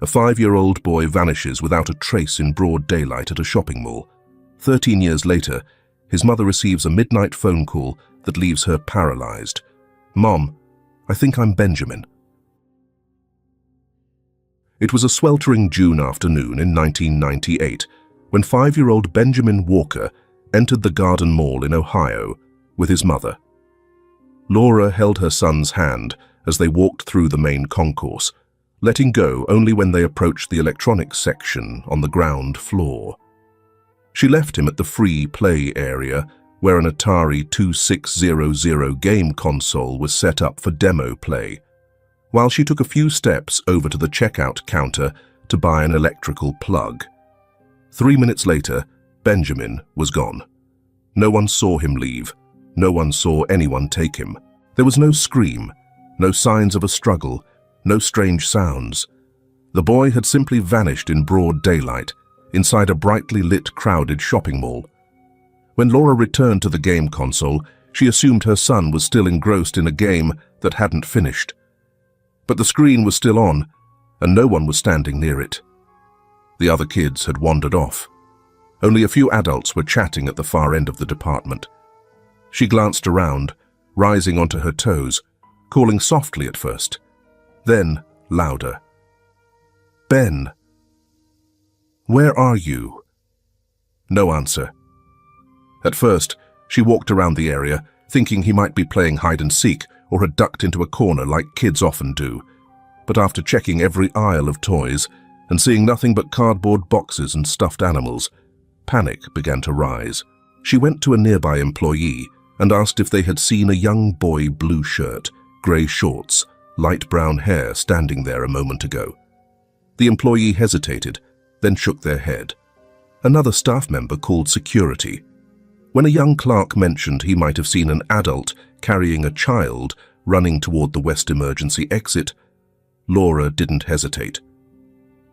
A 5-year-old boy vanishes without a trace in broad daylight at a shopping mall. 13 years later, his mother receives a midnight phone call that leaves her paralyzed. "Mom, I think I'm Benjamin." It was a sweltering June afternoon in 1998 when 5-year-old Benjamin Walker entered the Garden Mall in Ohio with his mother. Laura held her son's hand as they walked through the main concourse, letting go only when they approached the electronics section on the ground floor. She left him at the free play area where an Atari 2600 game console was set up for demo play, while she took a few steps over to the checkout counter to buy an electrical plug. 3 minutes later, Benjamin was gone. No one saw him leave. No one saw anyone take him. There was no scream, no signs of a struggle, no strange sounds. The boy had simply vanished in broad daylight, inside a brightly lit, crowded shopping mall. When Laura returned to the game console, she assumed her son was still engrossed in a game that hadn't finished. But the screen was still on, and no one was standing near it. The other kids had wandered off. Only a few adults were chatting at the far end of the department. She glanced around, rising onto her toes, calling softly at first, then louder. "Ben, where are you?" No answer. At first, she walked around the area, thinking he might be playing hide-and-seek or had ducked into a corner like kids often do. But after checking every aisle of toys and seeing nothing but cardboard boxes and stuffed animals, panic began to rise. She went to a nearby employee and asked if they had seen a young boy, blue shirt, grey shorts, light brown hair standing there a moment ago. The employee hesitated, then shook their head. Another staff member called security. When a young clerk mentioned he might have seen an adult carrying a child running toward the West Emergency exit, Laura didn't hesitate.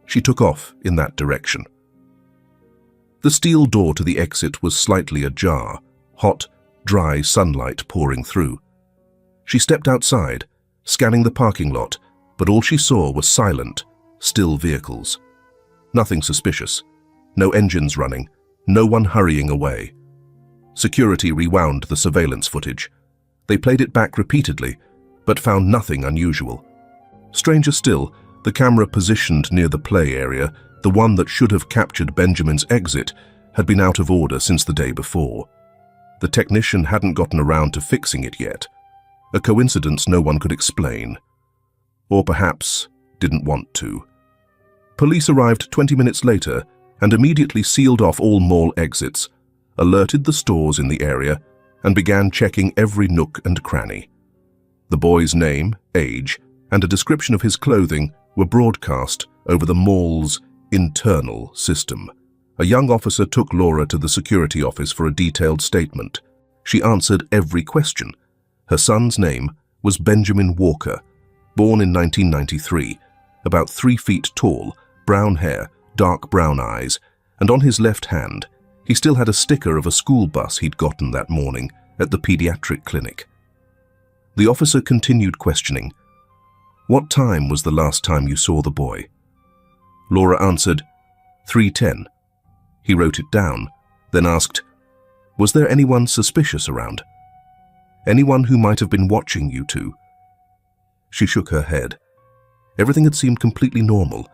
She took off in that direction. The steel door to the exit was slightly ajar, hot, dry sunlight pouring through. She stepped outside, scanning the parking lot, but all she saw was silent, still vehicles. Nothing suspicious. No engines running, no one hurrying away. Security rewound the surveillance footage. They played it back repeatedly, but found nothing unusual. Stranger still, the camera positioned near the play area, the one that should have captured Benjamin's exit, had been out of order since the day before. The technician hadn't gotten around to fixing it yet. A coincidence no one could explain. Or perhaps didn't want to. Police arrived 20 minutes later and immediately sealed off all mall exits, alerted the stores in the area, and began checking every nook and cranny. The boy's name, age, and a description of his clothing were broadcast over the mall's internal system. A young officer took Laura to the security office for a detailed statement. She answered every question. Her son's name was Benjamin Walker, born in 1993, about 3 feet tall, brown hair, dark brown eyes, and on his left hand, he still had a sticker of a school bus he'd gotten that morning at the pediatric clinic. The officer continued questioning. "What time was the last time you saw the boy?" Laura answered, 3:10. He wrote it down, then asked, "Was there anyone suspicious around? Anyone who might have been watching you two?" She shook her head. Everything had seemed completely normal.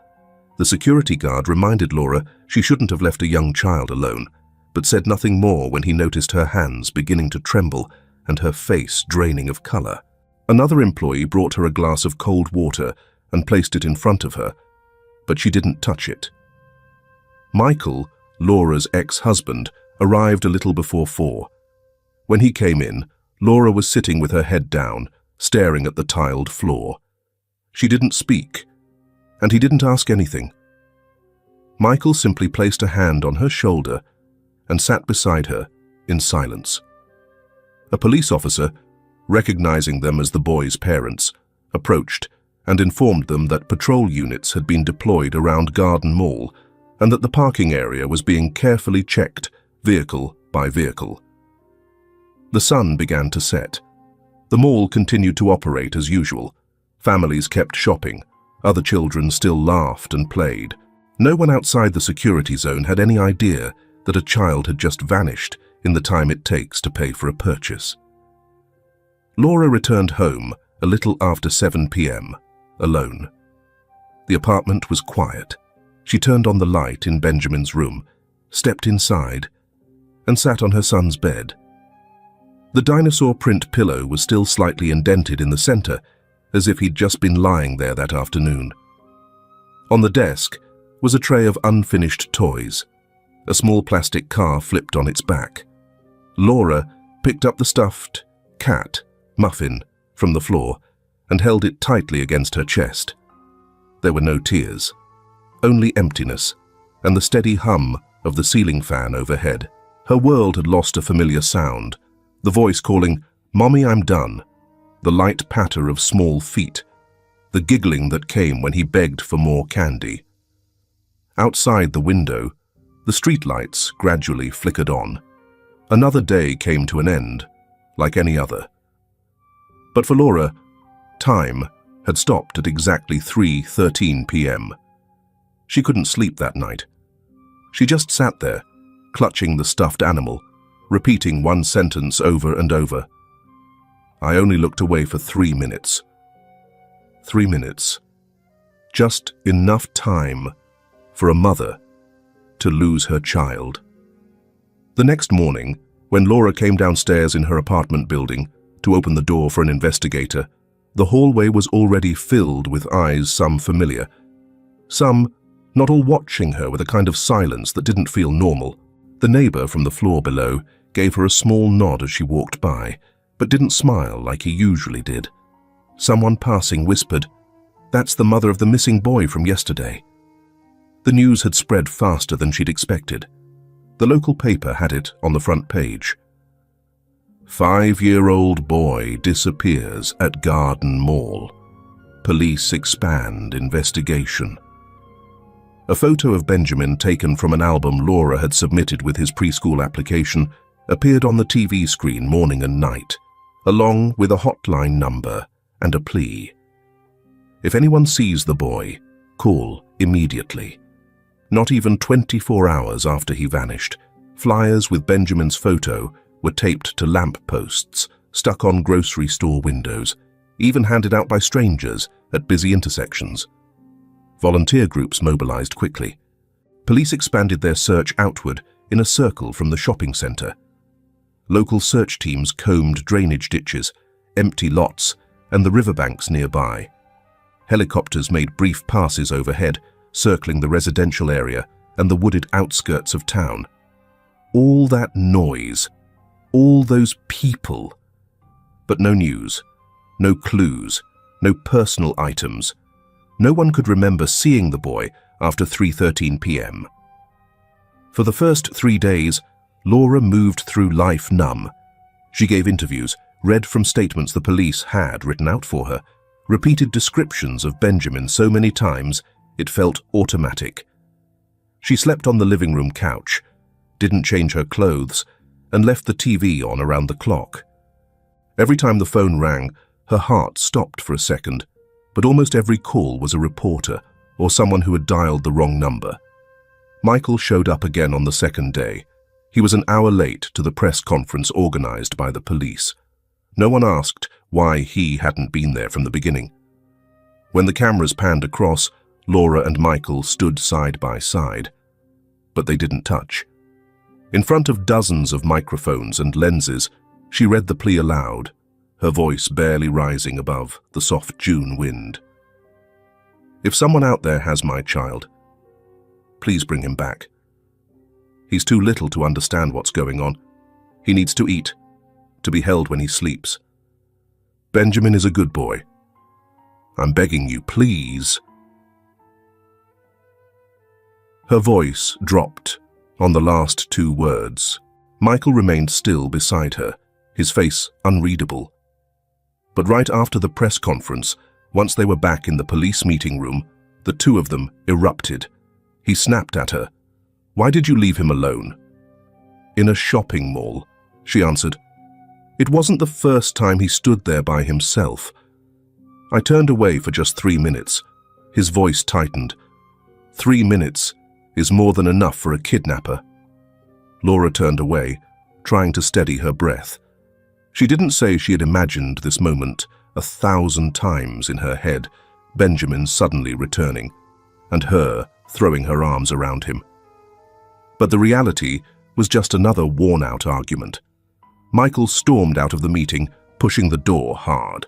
The security guard reminded Laura she shouldn't have left a young child alone, but said nothing more when he noticed her hands beginning to tremble and her face draining of color. Another employee brought her a glass of cold water and placed it in front of her, but she didn't touch it. Michael, Laura's ex-husband, arrived a little before 4. When he came in, Laura was sitting with her head down, staring at the tiled floor. She didn't speak, and he didn't ask anything. Michael simply placed a hand on her shoulder and sat beside her in silence. A police officer, recognizing them as the boys' parents, approached and informed them that patrol units had been deployed around Garden Mall and that the parking area was being carefully checked, vehicle by vehicle. The sun began to set. The mall continued to operate as usual. Families kept shopping. Other children still laughed and played. No one outside the security zone had any idea that a child had just vanished in the time it takes to pay for a purchase. Laura returned home a little after 7 p.m., alone. The apartment was quiet. She turned on the light in Benjamin's room, stepped inside, and sat on her son's bed. The dinosaur print pillow was still slightly indented in the center, as if he'd just been lying there that afternoon. On the desk was a tray of unfinished toys. A small plastic car flipped on its back. Laura picked up the stuffed cat, Muffin, from the floor and held it tightly against her chest. There were no tears, only emptiness and the steady hum of the ceiling fan overhead. Her world had lost a familiar sound, the voice calling, "Mommy, I'm done," the light patter of small feet, the giggling that came when he begged for more candy. Outside the window, the streetlights gradually flickered on. Another day came to an end, like any other. But for Laura, time had stopped at exactly 3:13 p.m. She couldn't sleep that night. She just sat there, clutching the stuffed animal, repeating one sentence over and over. I only looked away for 3 minutes. 3 minutes. Just enough time for a mother to lose her child. The next morning, when Laura came downstairs in her apartment building to open the door for an investigator, the hallway was already filled with eyes, some familiar, some not all watching her with a kind of silence that didn't feel normal. The neighbor from the floor below gave her a small nod as she walked by, but didn't smile like he usually did. Someone passing whispered, "That's the mother of the missing boy from yesterday." The news had spread faster than she'd expected. The local paper had it on the front page. 5-year-old boy disappears at Garden Mall. Police expand investigation. A photo of Benjamin taken from an album Laura had submitted with his preschool application appeared on the TV screen morning and night, along with a hotline number and a plea. If anyone sees the boy, call immediately. Not even 24 hours after he vanished, flyers with Benjamin's photo were taped to lamp posts, stuck on grocery store windows, even handed out by strangers at busy intersections. Volunteer groups mobilized quickly. Police expanded their search outward in a circle from the shopping center. Local search teams combed drainage ditches, empty lots, and the riverbanks nearby. Helicopters made brief passes overhead, circling the residential area and the wooded outskirts of town. All that noise, all those people, but no news, no clues, no personal items. No one could remember seeing the boy after 3:13 p.m. For the first 3 days, Laura moved through life numb. She gave interviews, read from statements the police had written out for her, repeated descriptions of Benjamin so many times it felt automatic. She slept on the living room couch, didn't change her clothes, and left the TV on around the clock. Every time the phone rang, her heart stopped for a second, but almost every call was a reporter or someone who had dialed the wrong number. Michael showed up again on the second day. He was an hour late to the press conference organized by the police. No one asked why he hadn't been there from the beginning. When the cameras panned across, Laura and Michael stood side by side, but they didn't touch. In front of dozens of microphones and lenses, she read the plea aloud, her voice barely rising above the soft June wind. If someone out there has my child, please bring him back. He's too little to understand what's going on. He needs to eat, to be held when he sleeps. Benjamin is a good boy. I'm begging you, please. Her voice dropped on the last 2 words. Michael remained still beside her, his face unreadable. But right after the press conference, once they were back in the police meeting room, the two of them erupted. He snapped at her. "Why did you leave him alone?" "In a shopping mall," she answered. "It wasn't the first time he stood there by himself. I turned away for just 3 minutes. His voice tightened. 3 minutes is more than enough for a kidnapper. Laura turned away, trying to steady her breath. She didn't say she had imagined this moment 1,000 times in her head, Benjamin suddenly returning, and her throwing her arms around him. But the reality was just another worn-out argument. Michael stormed out of the meeting, pushing the door hard.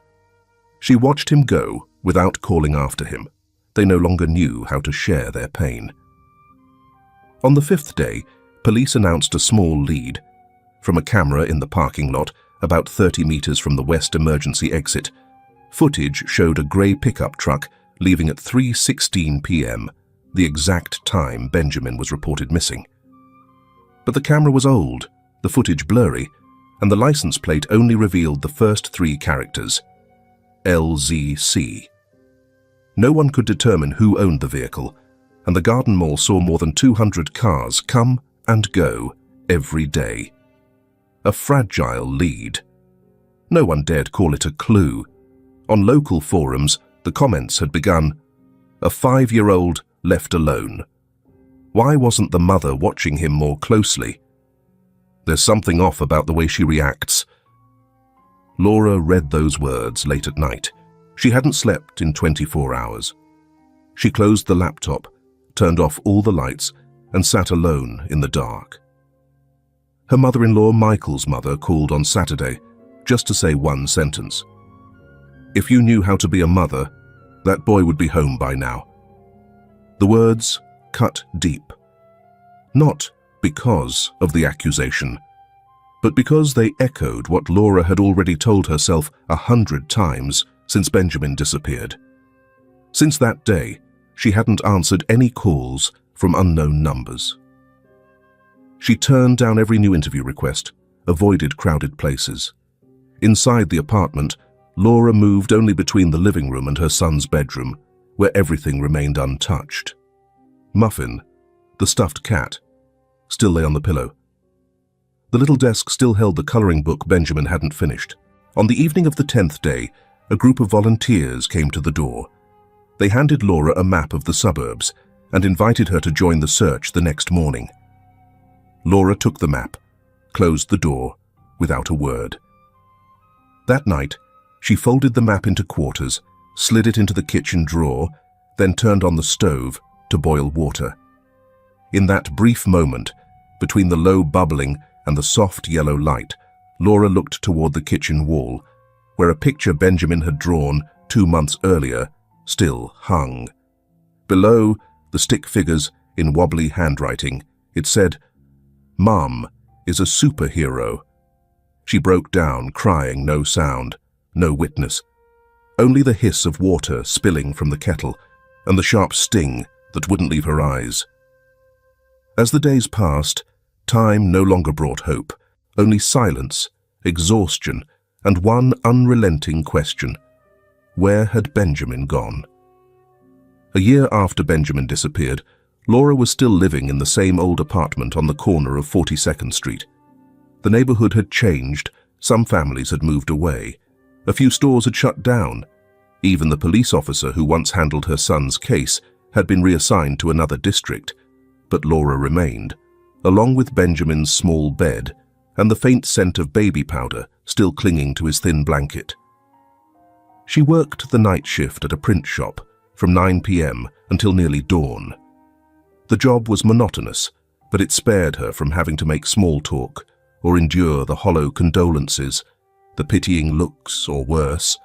She watched him go without calling after him. They no longer knew how to share their pain. On the 5th day, police announced a small lead. From a camera in the parking lot, about 30 meters from the west emergency exit, footage showed a grey pickup truck leaving at 3:16 p.m., the exact time Benjamin was reported missing. But the camera was old, the footage blurry, and the license plate only revealed the first 3 characters, LZC. No one could determine who owned the vehicle, and the Garden Mall saw more than 200 cars come and go every day. A fragile lead. No one dared call it a clue. On local forums, the comments had begun, "A 5-year-old left alone. Why wasn't the mother watching him more closely? There's something off about the way she reacts." Laura read those words late at night. She hadn't slept in 24 hours. She closed the laptop, turned off all the lights, and sat alone in the dark. Her mother-in-law, Michael's mother, called on Saturday, just to say one sentence. "If you knew how to be a mother, that boy would be home by now." The words cut deep. Not because of the accusation, but because they echoed what Laura had already told herself 100 times since Benjamin disappeared. Since that day, she hadn't answered any calls from unknown numbers. She turned down every new interview request, avoided crowded places. Inside the apartment, Laura moved only between the living room and her son's bedroom, where everything remained untouched. Muffin, the stuffed cat, still lay on the pillow. The little desk still held the coloring book Benjamin hadn't finished. On the evening of the 10th day, a group of volunteers came to the door. They handed Laura a map of the suburbs and invited her to join the search the next morning. Laura took the map, closed the door without a word. That night, she folded the map into quarters, slid it into the kitchen drawer, then turned on the stove to boil water. In that brief moment, between the low bubbling and the soft yellow light, Laura looked toward the kitchen wall, where a picture Benjamin had drawn 2 months earlier still hung. Below, the stick figures in wobbly handwriting, it said, "Mom is a superhero." She broke down, crying, no sound, no witness. Only the hiss of water spilling from the kettle and the sharp sting that wouldn't leave her eyes. As the days passed, time no longer brought hope, only silence, exhaustion, and one unrelenting question. Where had Benjamin gone? A year after Benjamin disappeared, Laura was still living in the same old apartment on the corner of 42nd Street. The neighborhood had changed, some families had moved away, a few stores had shut down. Even the police officer who once handled her son's case had been reassigned to another district, but Laura remained, along with Benjamin's small bed and the faint scent of baby powder still clinging to his thin blanket. She worked the night shift at a print shop from 9 p.m. until nearly dawn. The job was monotonous, but it spared her from having to make small talk or endure the hollow condolences, the pitying looks, or worse,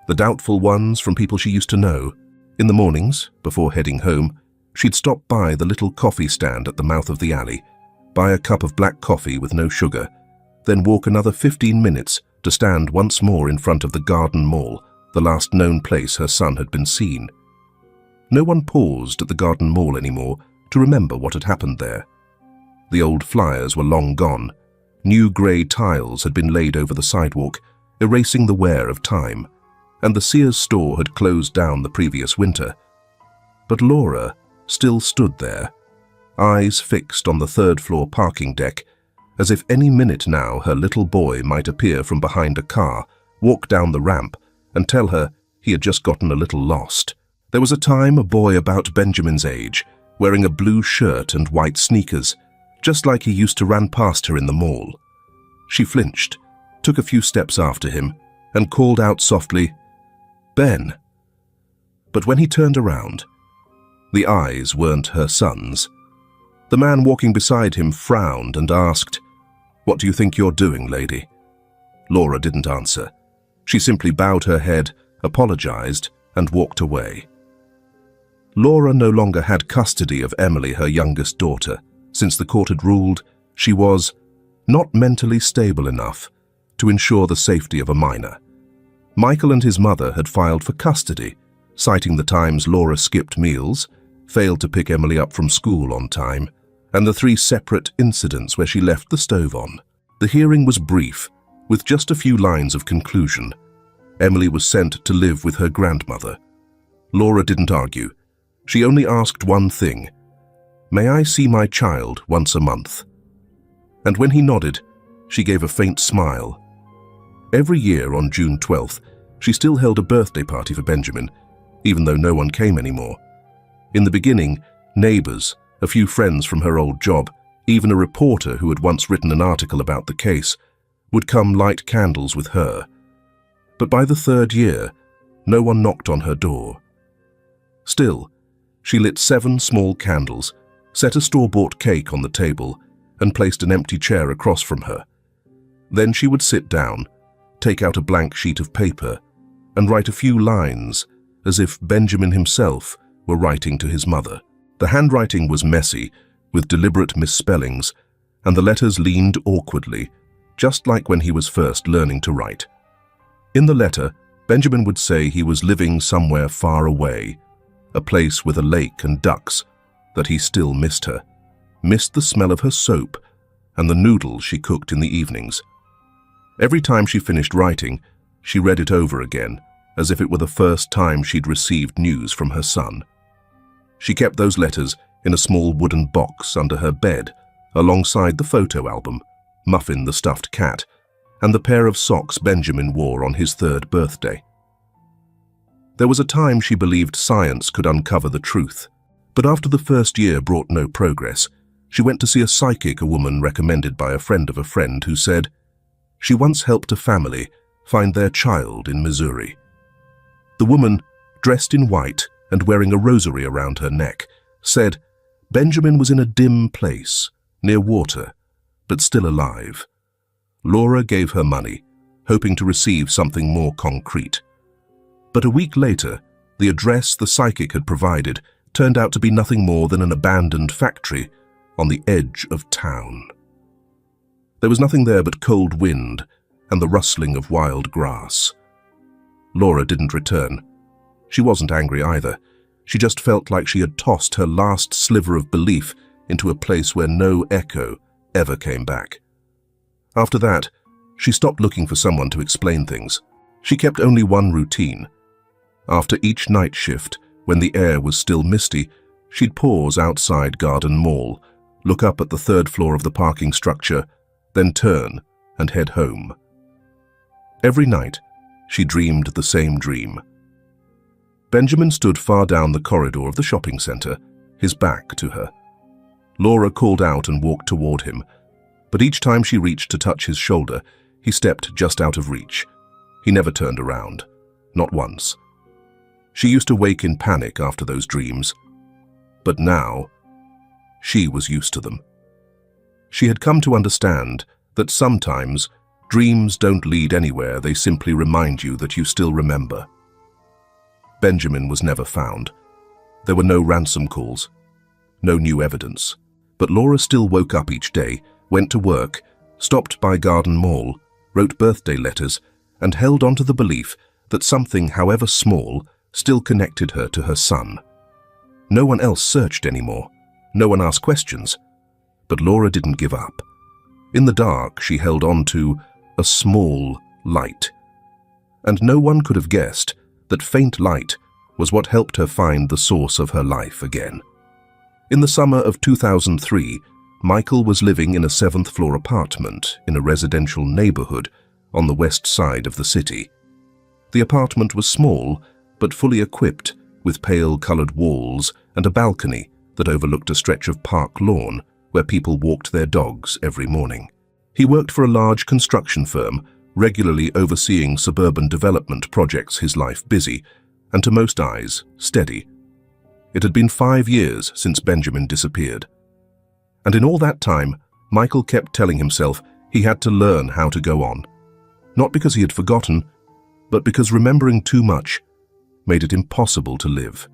the doubtful ones from people she used to know. In the mornings, before heading home, she'd stop by the little coffee stand at the mouth of the alley, buy a cup of black coffee with no sugar, then walk another 15 minutes to stand once more in front of the Garden Mall, the last known place her son had been seen. No one paused at the Garden Mall anymore to remember what had happened there. The old flyers were long gone. New grey tiles had been laid over the sidewalk, erasing the wear of time, and the Sears store had closed down the previous winter. But Laura still stood there, eyes fixed on the third-floor parking deck, as if any minute now her little boy might appear from behind a car, walk down the ramp, and tell her he had just gotten a little lost, There was a time a boy about Benjamin's age, wearing a blue shirt and white sneakers, just like he used to run past her in the mall. She flinched, took a few steps after him, and called out softly, "Ben." But when he turned around, the eyes weren't her son's. The man walking beside him frowned and asked, "What do you think you're doing, lady?" Laura didn't answer. She simply bowed her head, apologized, and walked away. Laura no longer had custody of Emily, her youngest daughter, since the court had ruled she was not mentally stable enough to ensure the safety of a minor. Michael and his mother had filed for custody, citing the times Laura skipped meals, failed to pick Emily up from school on time, and the 3 separate incidents where she left the stove on. The hearing was brief, with just a few lines of conclusion. Emily was sent to live with her grandmother. Laura didn't argue. She only asked one thing: "May I see my child once a month?" And when he nodded, she gave a faint smile. Every year on June 12th, she still held a birthday party for Benjamin, even though no one came anymore. In the beginning, neighbors, a few friends from her old job, even a reporter who had once written an article about the case, would come light candles with her. But by the 3rd year, no one knocked on her door. Still, she lit 7 small candles, set a store-bought cake on the table, and placed an empty chair across from her. Then she would sit down, take out a blank sheet of paper, and write a few lines, as if Benjamin himself were writing to his mother. The handwriting was messy, with deliberate misspellings, and the letters leaned awkwardly, just like when he was first learning to write. In the letter, Benjamin would say he was living somewhere far away, a place with a lake and ducks, that he still missed her, missed the smell of her soap and the noodles she cooked in the evenings. Every time she finished writing, she read it over again, as if it were the first time she'd received news from her son. She kept those letters in a small wooden box under her bed, alongside the photo album, Muffin the stuffed cat, and the pair of socks Benjamin wore on his 3rd birthday. There was a time she believed science could uncover the truth, but after the 1st year brought no progress, she went to see a psychic, a woman recommended by a friend of a friend, who said she once helped a family find their child in Missouri. The woman, dressed in white and wearing a rosary around her neck, said Benjamin was in a dim place, near water, but still alive. Laura gave her money, hoping to receive something more concrete. But a week later, the address the psychic had provided turned out to be nothing more than an abandoned factory on the edge of town. There was nothing there but cold wind and the rustling of wild grass. Laura didn't return. She wasn't angry either. She just felt like she had tossed her last sliver of belief into a place where no echo ever came back. After that, she stopped looking for someone to explain things. She kept only one routine. After each night shift, when the air was still misty, she'd pause outside Garden Mall, look up at the 3rd floor of the parking structure, then turn and head home. Every night, she dreamed the same dream. Benjamin stood far down the corridor of the shopping center, his back to her. Laura called out and walked toward him, but each time she reached to touch his shoulder, he stepped just out of reach. He never turned around, not once. She used to wake in panic after those dreams, but now she was used to them. She had come to understand that sometimes dreams don't lead anywhere, they simply remind you that you still remember. Benjamin was never found. There were no ransom calls, no new evidence. But Laura still woke up each day, went to work, stopped by Garden Mall, wrote birthday letters, and held on to the belief that something, however small, still connected her to her son. No one else searched anymore. No one asked questions. But Laura didn't give up. In the dark, she held on to a small light. And no one could have guessed that faint light was what helped her find the source of her life again. In the summer of 2003, Michael was living in a 7th-floor apartment in a residential neighborhood on the west side of the city. The apartment was small, but fully equipped with pale-coloured walls and a balcony that overlooked a stretch of park lawn where people walked their dogs every morning. He worked for a large construction firm, regularly overseeing suburban development projects, his life busy, and to most eyes, steady. It had been 5 years since Benjamin disappeared. And in all that time, Michael kept telling himself he had to learn how to go on. Not because he had forgotten, but because remembering too much made it impossible to live.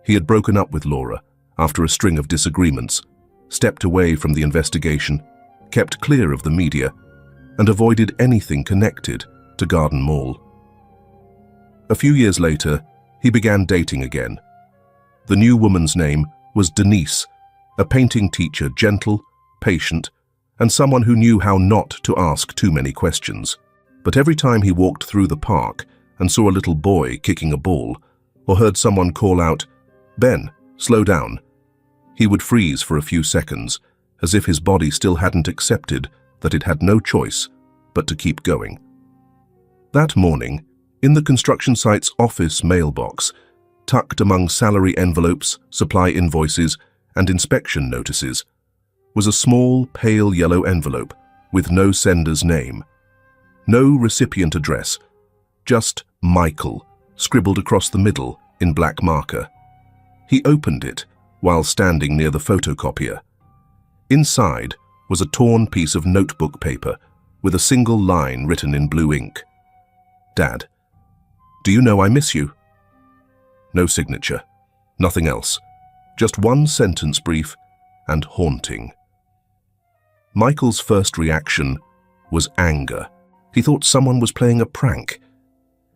He had broken up with Laura after a string of disagreements, stepped away from the investigation, kept clear of the media, and avoided anything connected to Garden Mall. A few years later, he began dating again. The new woman's name was Denise, a painting teacher, gentle, patient, and someone who knew how not to ask too many questions. But every time he walked through the park and saw a little boy kicking a ball, or heard someone call out, "Ben, slow down," he would freeze for a few seconds, as if his body still hadn't accepted that it had no choice but to keep going. That morning, in the construction site's office mailbox, tucked among salary envelopes, supply invoices, and inspection notices, was a small, pale yellow envelope with no sender's name. No recipient address, just Michael, scribbled across the middle in black marker. He opened it while standing near the photocopier. Inside was a torn piece of notebook paper with a single line written in blue ink. "Dad, do you know I miss you?" No signature, nothing else, just one sentence, brief and haunting. Michael's first reaction was anger. He thought someone was playing a prank.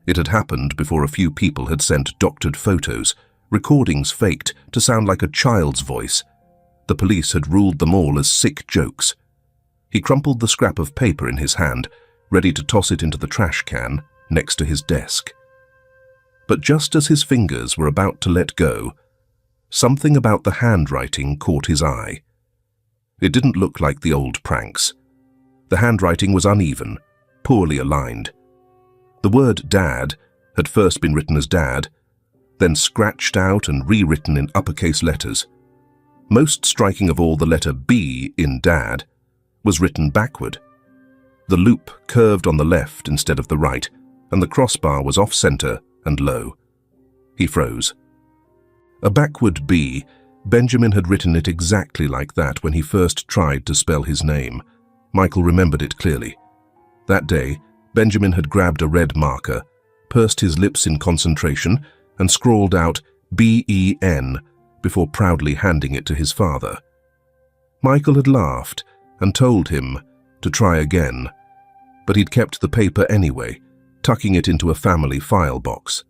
It had happened before a few people had sent doctored photos, recordings faked to sound like a child's voice. The police had ruled them all as sick jokes. He crumpled the scrap of paper in his hand, ready to toss it into the trash can next to his desk. But just as his fingers were about to let go, something about the handwriting caught his eye. It didn't look like the old pranks. The handwriting was uneven, poorly aligned. The word "Dad" had first been written as "Dad", then scratched out and rewritten in uppercase letters. Most striking of all, the letter B in "Dad" was written backward. The loop curved on the left instead of the right, and the crossbar was off-center and low. He froze. A backward B, Benjamin had written it exactly like that when he first tried to spell his name. Michael remembered it clearly. That day, Benjamin had grabbed a red marker, pursed his lips in concentration, and scrawled out "B-E-N" before proudly handing it to his father. Michael had laughed and told him to try again, but he'd kept the paper anyway, tucking it into a family file box.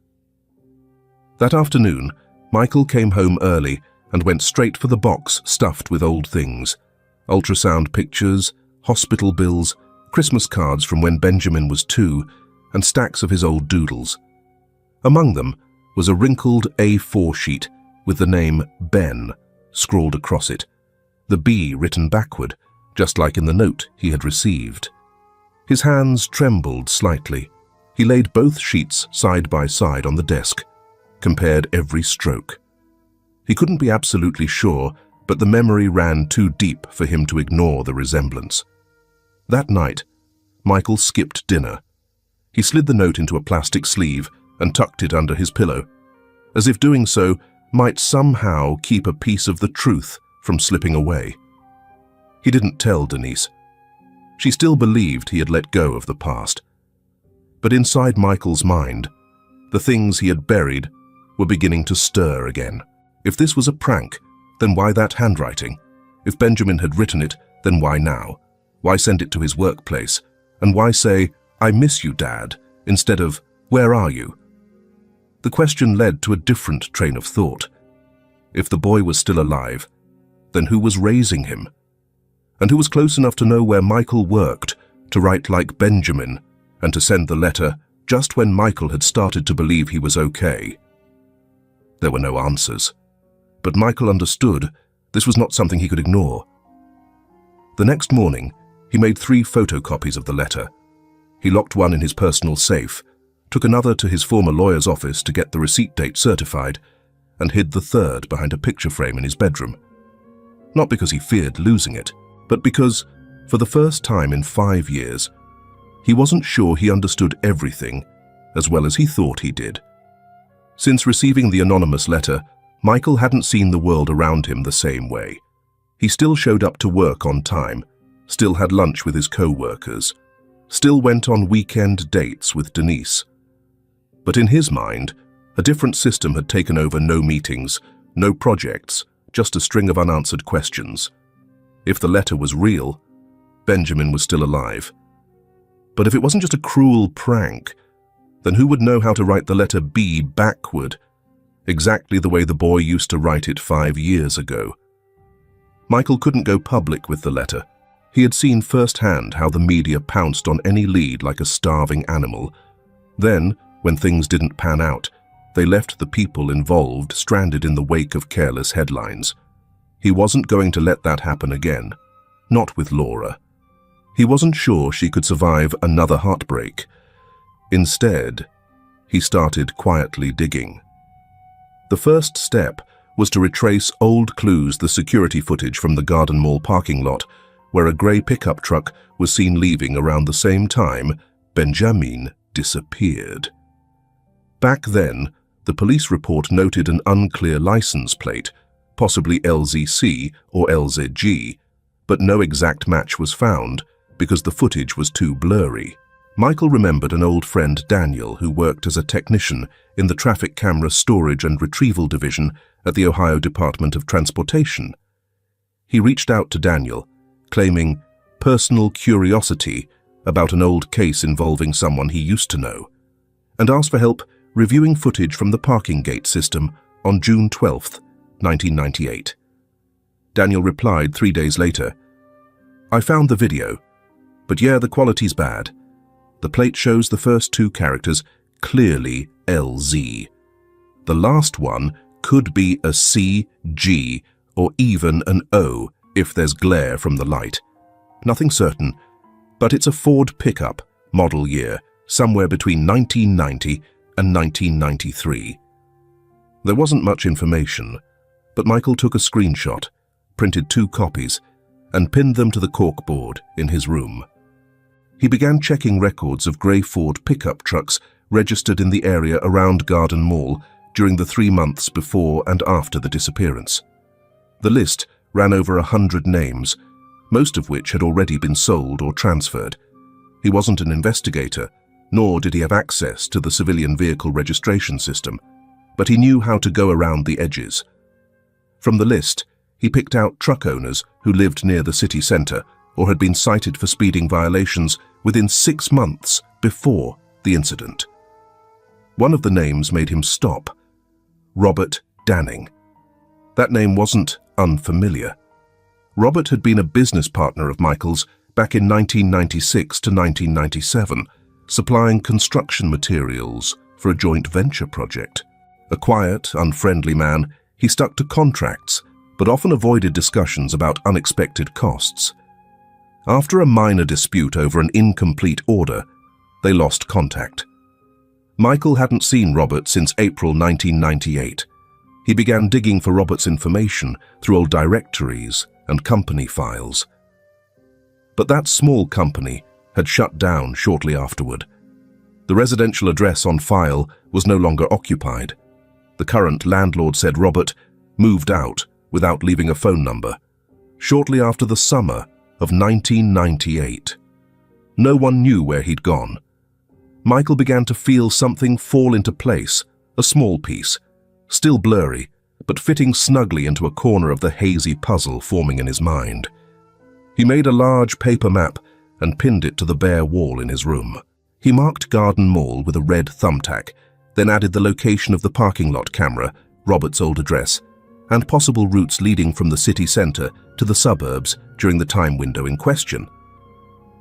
That afternoon, Michael came home early and went straight for the box stuffed with old things: ultrasound pictures, hospital bills, Christmas cards from when Benjamin was 2, and stacks of his old doodles. Among them was a wrinkled A4 sheet with the name Ben scrawled across it, the B written backward, just like in the note he had received. His hands trembled slightly. He laid both sheets side by side on the desk, compared every stroke. He couldn't be absolutely sure, but the memory ran too deep for him to ignore the resemblance. That night, Michael skipped dinner. He slid the note into a plastic sleeve and tucked it under his pillow, as if doing so might somehow keep a piece of the truth from slipping away. He didn't tell Denise. She still believed he had let go of the past. But inside Michael's mind, the things he had buried were beginning to stir again. If this was a prank, then why that handwriting? If Benjamin had written it, then why now? Why send it to his workplace? And why say, "I miss you, Dad," instead of, "Where are you?" The question led to a different train of thought. If the boy was still alive, then who was raising him? And who was close enough to know where Michael worked to write like Benjamin and to send the letter just when Michael had started to believe he was okay? There were no answers, but Michael understood this was not something he could ignore. The next morning, he made 3 photocopies of the letter. He locked one in his personal safe, took another to his former lawyer's office to get the receipt date certified, and hid the third behind a picture frame in his bedroom. Not because he feared losing it, but because, for the first time in 5 years, he wasn't sure he understood everything as well as he thought he did. Since receiving the anonymous letter, Michael hadn't seen the world around him the same way. He still showed up to work on time, still had lunch with his co-workers, still went on weekend dates with Denise. But in his mind, a different system had taken over. No meetings, no projects, just a string of unanswered questions. If the letter was real, Benjamin was still alive. But if it wasn't just a cruel prank, then who would know how to write the letter B backward, exactly the way the boy used to write it 5 years ago? Michael couldn't go public with the letter. He had seen firsthand how the media pounced on any lead like a starving animal. Then, when things didn't pan out, they left the people involved stranded in the wake of careless headlines. He wasn't going to let that happen again. Not with Laura. He wasn't sure she could survive another heartbreak. Instead, he started quietly digging. The first step was to retrace old clues, the security footage from the Garden Mall parking lot, where a grey pickup truck was seen leaving around the same time Benjamin disappeared. Back then, the police report noted an unclear license plate, possibly LZC or LZG, but no exact match was found because the footage was too blurry. Michael remembered an old friend, Daniel, who worked as a technician in the Traffic Camera Storage and Retrieval Division at the Ohio Department of Transportation. He reached out to Daniel, claiming personal curiosity about an old case involving someone he used to know, and asked for help reviewing footage from the parking gate system on June 12, 1998. Daniel replied 3 days later, "I found the video, but yeah, the quality's bad. The plate shows the first 2 characters clearly LZ. The last one could be a C, G, or even an O if there's glare from the light. Nothing certain, but it's a Ford pickup, model year, somewhere between 1990 and 1993. There wasn't much information, but Michael took a screenshot, printed 2 copies, and pinned them to the corkboard in his room. He began checking records of grey Ford pickup trucks registered in the area around Garden Mall during the 3 months before and after the disappearance. The list ran over 100 names, most of which had already been sold or transferred. He wasn't an investigator, nor did he have access to the civilian vehicle registration system, but he knew how to go around the edges. From the list, he picked out truck owners who lived near the city centre or had been cited for speeding violations within 6 months before the incident. One of the names made him stop: Robert Danning. That name wasn't unfamiliar. Robert had been a business partner of Michael's back in 1996 to 1997, supplying construction materials for a joint venture project. A quiet, unfriendly man, he stuck to contracts, but often avoided discussions about unexpected costs. After a minor dispute over an incomplete order, they lost contact. Michael hadn't seen Robert since April 1998. He began digging for Robert's information through old directories and company files. But that small company had shut down shortly afterward. The residential address on file was no longer occupied. The current landlord said Robert moved out without leaving a phone number, shortly after the summer of 1998. No one knew where he'd gone. Michael began to feel something fall into place, a small piece, still blurry, but fitting snugly into a corner of the hazy puzzle forming in his mind. He made a large paper map and pinned it to the bare wall in his room. He marked Garden Mall with a red thumbtack, then added the location of the parking lot camera, Robert's old address, and possible routes leading from the city centre to the suburbs during the time window in question.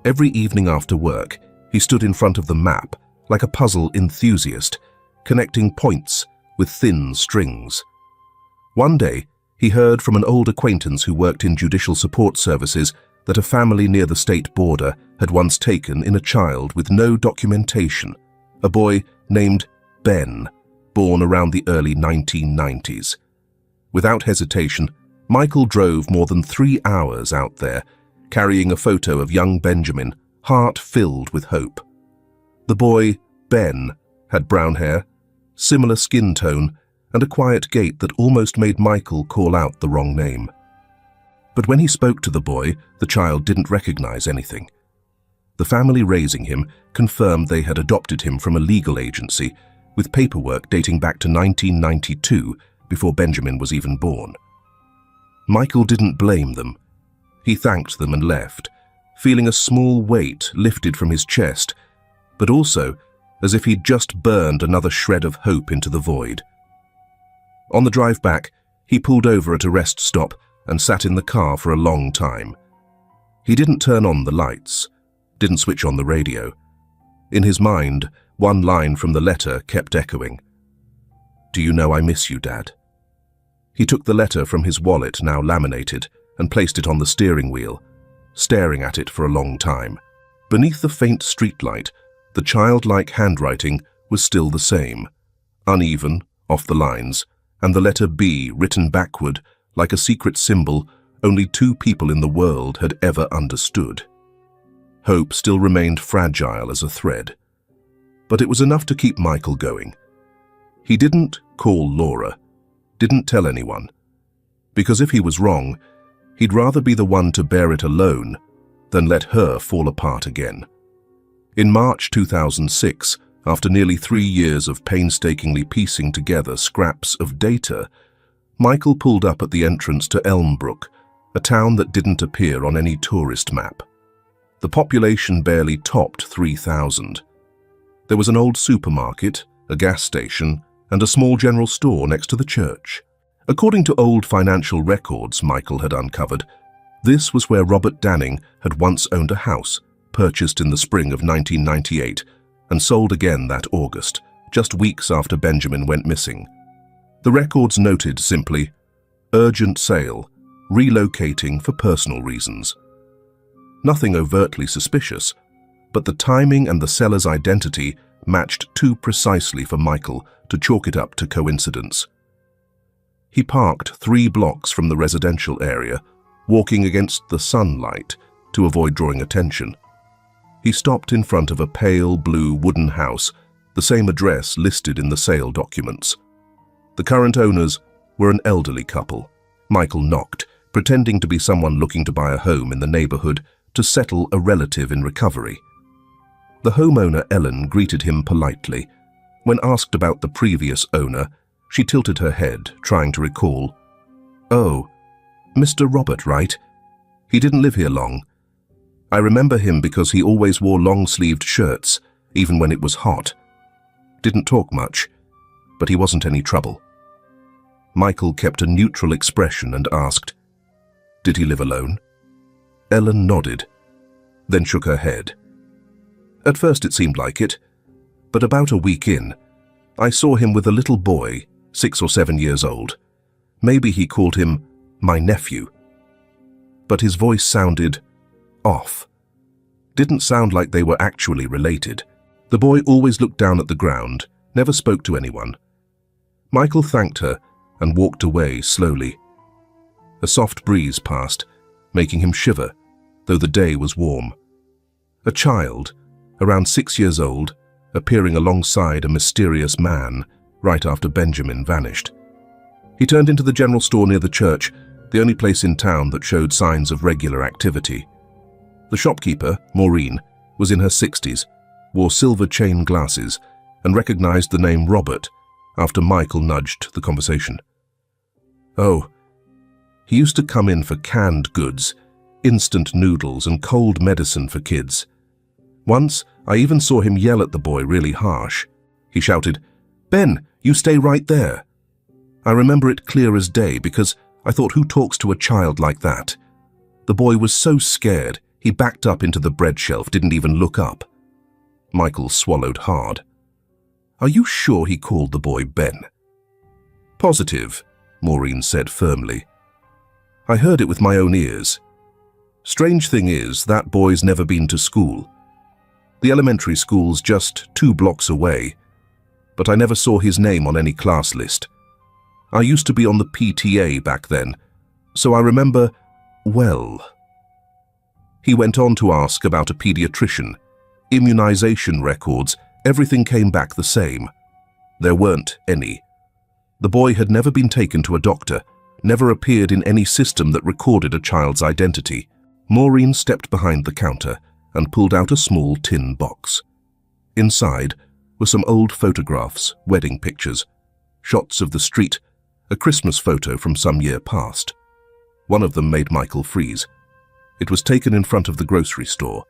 Every evening after work, he stood in front of the map like a puzzle enthusiast, connecting points with thin strings. One day, he heard from an old acquaintance who worked in judicial support services that a family near the state border had once taken in a child with no documentation, a boy named Ben, born around the early 1990s. Without hesitation, Michael drove more than 3 hours out there, carrying a photo of young Benjamin, heart filled with hope. The boy, Ben, had brown hair, similar skin tone, and a quiet gait that almost made Michael call out the wrong name. But when he spoke to the boy, the child didn't recognize anything. The family raising him confirmed they had adopted him from a legal agency, with paperwork dating back to 1992, before Benjamin was even born. Michael didn't blame them. He thanked them and left, feeling a small weight lifted from his chest, but also as if he'd just burned another shred of hope into the void. On the drive back, he pulled over at a rest stop and sat in the car for a long time. He didn't turn on the lights, didn't switch on the radio. In his mind, one line from the letter kept echoing. "Do you know I miss you, Dad?" He took the letter from his wallet, now laminated, and placed it on the steering wheel, staring at it for a long time. Beneath the faint streetlight, the childlike handwriting was still the same, uneven, off the lines, and the letter B written backward like a secret symbol only 2 people in the world had ever understood. Hope still remained fragile as a thread, but it was enough to keep Michael going. He didn't call Laura, didn't tell anyone, because if he was wrong, he'd rather be the one to bear it alone than let her fall apart again. In March 2006, after nearly 3 years of painstakingly piecing together scraps of data, Michael pulled up at the entrance to Elmbrook, a town that didn't appear on any tourist map. The population barely topped 3,000. There was an old supermarket, a gas station, and a small general store next to the church. According to old financial records Michael had uncovered, this was where Robert Danning had once owned a house, purchased in the spring of 1998, and sold again that August, just weeks after Benjamin went missing. The records noted simply, "Urgent sale, relocating for personal reasons." Nothing overtly suspicious, but the timing and the seller's identity matched too precisely for Michael to chalk it up to coincidence. He parked 3 blocks from the residential area, walking against the sunlight to avoid drawing attention. He stopped in front of a pale blue wooden house, the same address listed in the sale documents. The current owners were an elderly couple. Michael knocked, pretending to be someone looking to buy a home in the neighborhood to settle a relative in recovery. The homeowner, Ellen, greeted him politely. When asked about the previous owner, she tilted her head, trying to recall. "Oh, Mr. Robert, right? He didn't live here long. I remember him because he always wore long-sleeved shirts, even when it was hot. Didn't talk much, but he wasn't any trouble." Michael kept a neutral expression and asked, "Did he live alone?" Ellen nodded, then shook her head. "At first it seemed like it, but about a week in, I saw him with a little boy, 6 or 7 years old. Maybe he called him my nephew. But his voice sounded off. Didn't sound like they were actually related. The boy always looked down at the ground, never spoke to anyone." Michael thanked her and walked away slowly. A soft breeze passed, making him shiver, though the day was warm. A child, around 6 years old, appearing alongside a mysterious man right after Benjamin vanished. He turned into the general store near the church, the only place in town that showed signs of regular activity. The shopkeeper, Maureen, was in her 60s, wore silver chain glasses, and recognized the name Robert after Michael nudged the conversation. "Oh, he used to come in for canned goods, instant noodles and cold medicine for kids. Once, I even saw him yell at the boy really harsh. He shouted, 'Ben, you stay right there.' I remember it clear as day because I thought, who talks to a child like that? The boy was so scared, he backed up into the bread shelf, didn't even look up." Michael swallowed hard. "Are you sure he called the boy Ben?" "Positive," Maureen said firmly. "I heard it with my own ears. Strange thing is, that boy's never been to school. The elementary school's just 2 blocks away. but I never saw his name on any class list. I used to be on the PTA back then, so I remember well. He went on to ask about a pediatrician. Immunization records, everything came back the same. There weren't any. The boy had never been taken to a doctor, never appeared in any system that recorded a child's identity. Maureen stepped behind the counter and pulled out a small tin box. Inside were some old photographs, wedding pictures, shots of the street, a Christmas photo from some year past. One of them made Michael freeze. It was taken in front of the grocery store.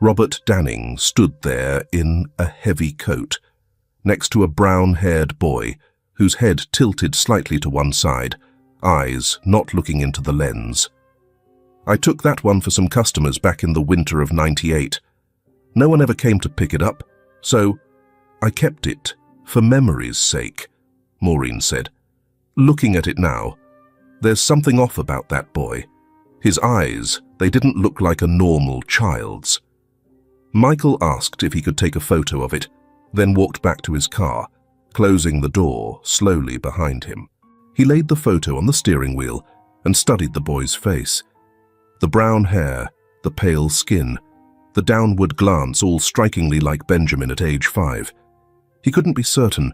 Robert Danning stood there in a heavy coat, next to a brown-haired boy whose head tilted slightly to one side, eyes not looking into the lens. I took that one for some customers back in the winter of '98. No one ever came to pick it up, so I kept it for memory's sake, Maureen said. Looking at it now, there's something off about that boy. His eyes, they didn't look like a normal child's. Michael asked if he could take a photo of it, then walked back to his car, closing the door slowly behind him. He laid the photo on the steering wheel and studied the boy's face. The brown hair, the pale skin, the downward glance, all strikingly like Benjamin at age 5. He couldn't be certain,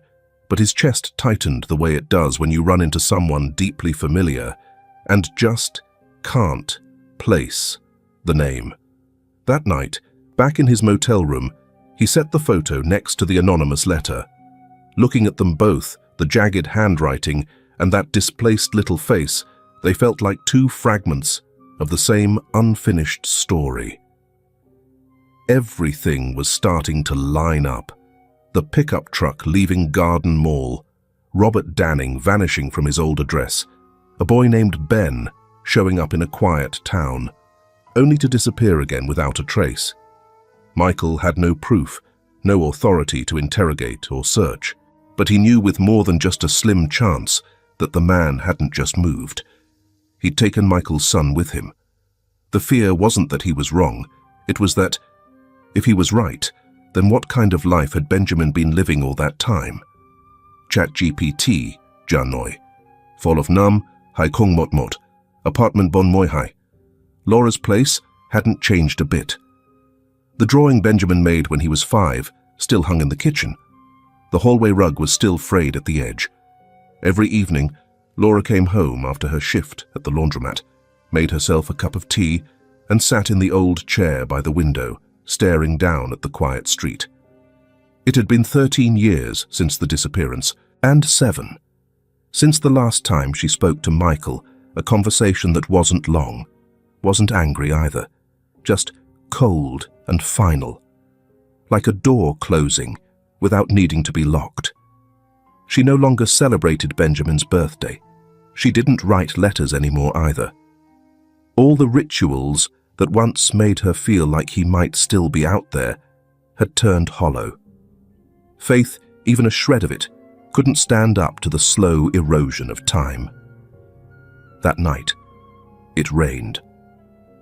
but his chest tightened the way it does when you run into someone deeply familiar and just can't place the name. That night, back in his motel room, he set the photo next to the anonymous letter. Looking at them both, the jagged handwriting and that displaced little face, they felt like two fragments of the same unfinished story. Everything was starting to line up. The pickup truck leaving Garden Mall, Robert Danning vanishing from his old address, a boy named Ben showing up in a quiet town, only to disappear again without a trace. Michael had no proof, no authority to interrogate or search, but he knew with more than just a slim chance that the man hadn't just moved. He'd taken Michael's son with him. The fear wasn't that he was wrong, it was that, if he was right, then what kind of life had Benjamin been living all that time? ChatGPT, Janoi. Fall of Nam, Hai Kong Mot Mot, Apartment Bon Moi Hai. Laura's place hadn't changed a bit. The drawing Benjamin made when he was 5 still hung in the kitchen. The hallway rug was still frayed at the edge. Every evening, Laura came home after her shift at the laundromat, made herself a cup of tea, and sat in the old chair by the window, staring down at the quiet street. It had been 13 years since the disappearance, and 7. Since the last time she spoke to Michael, a conversation that wasn't long, wasn't angry either, just cold and final, like a door closing without needing to be locked. She no longer celebrated Benjamin's birthday. She didn't write letters anymore either. All the rituals that once made her feel like he might still be out there had turned hollow. Faith, even a shred of it, couldn't stand up to the slow erosion of time. That night, it rained.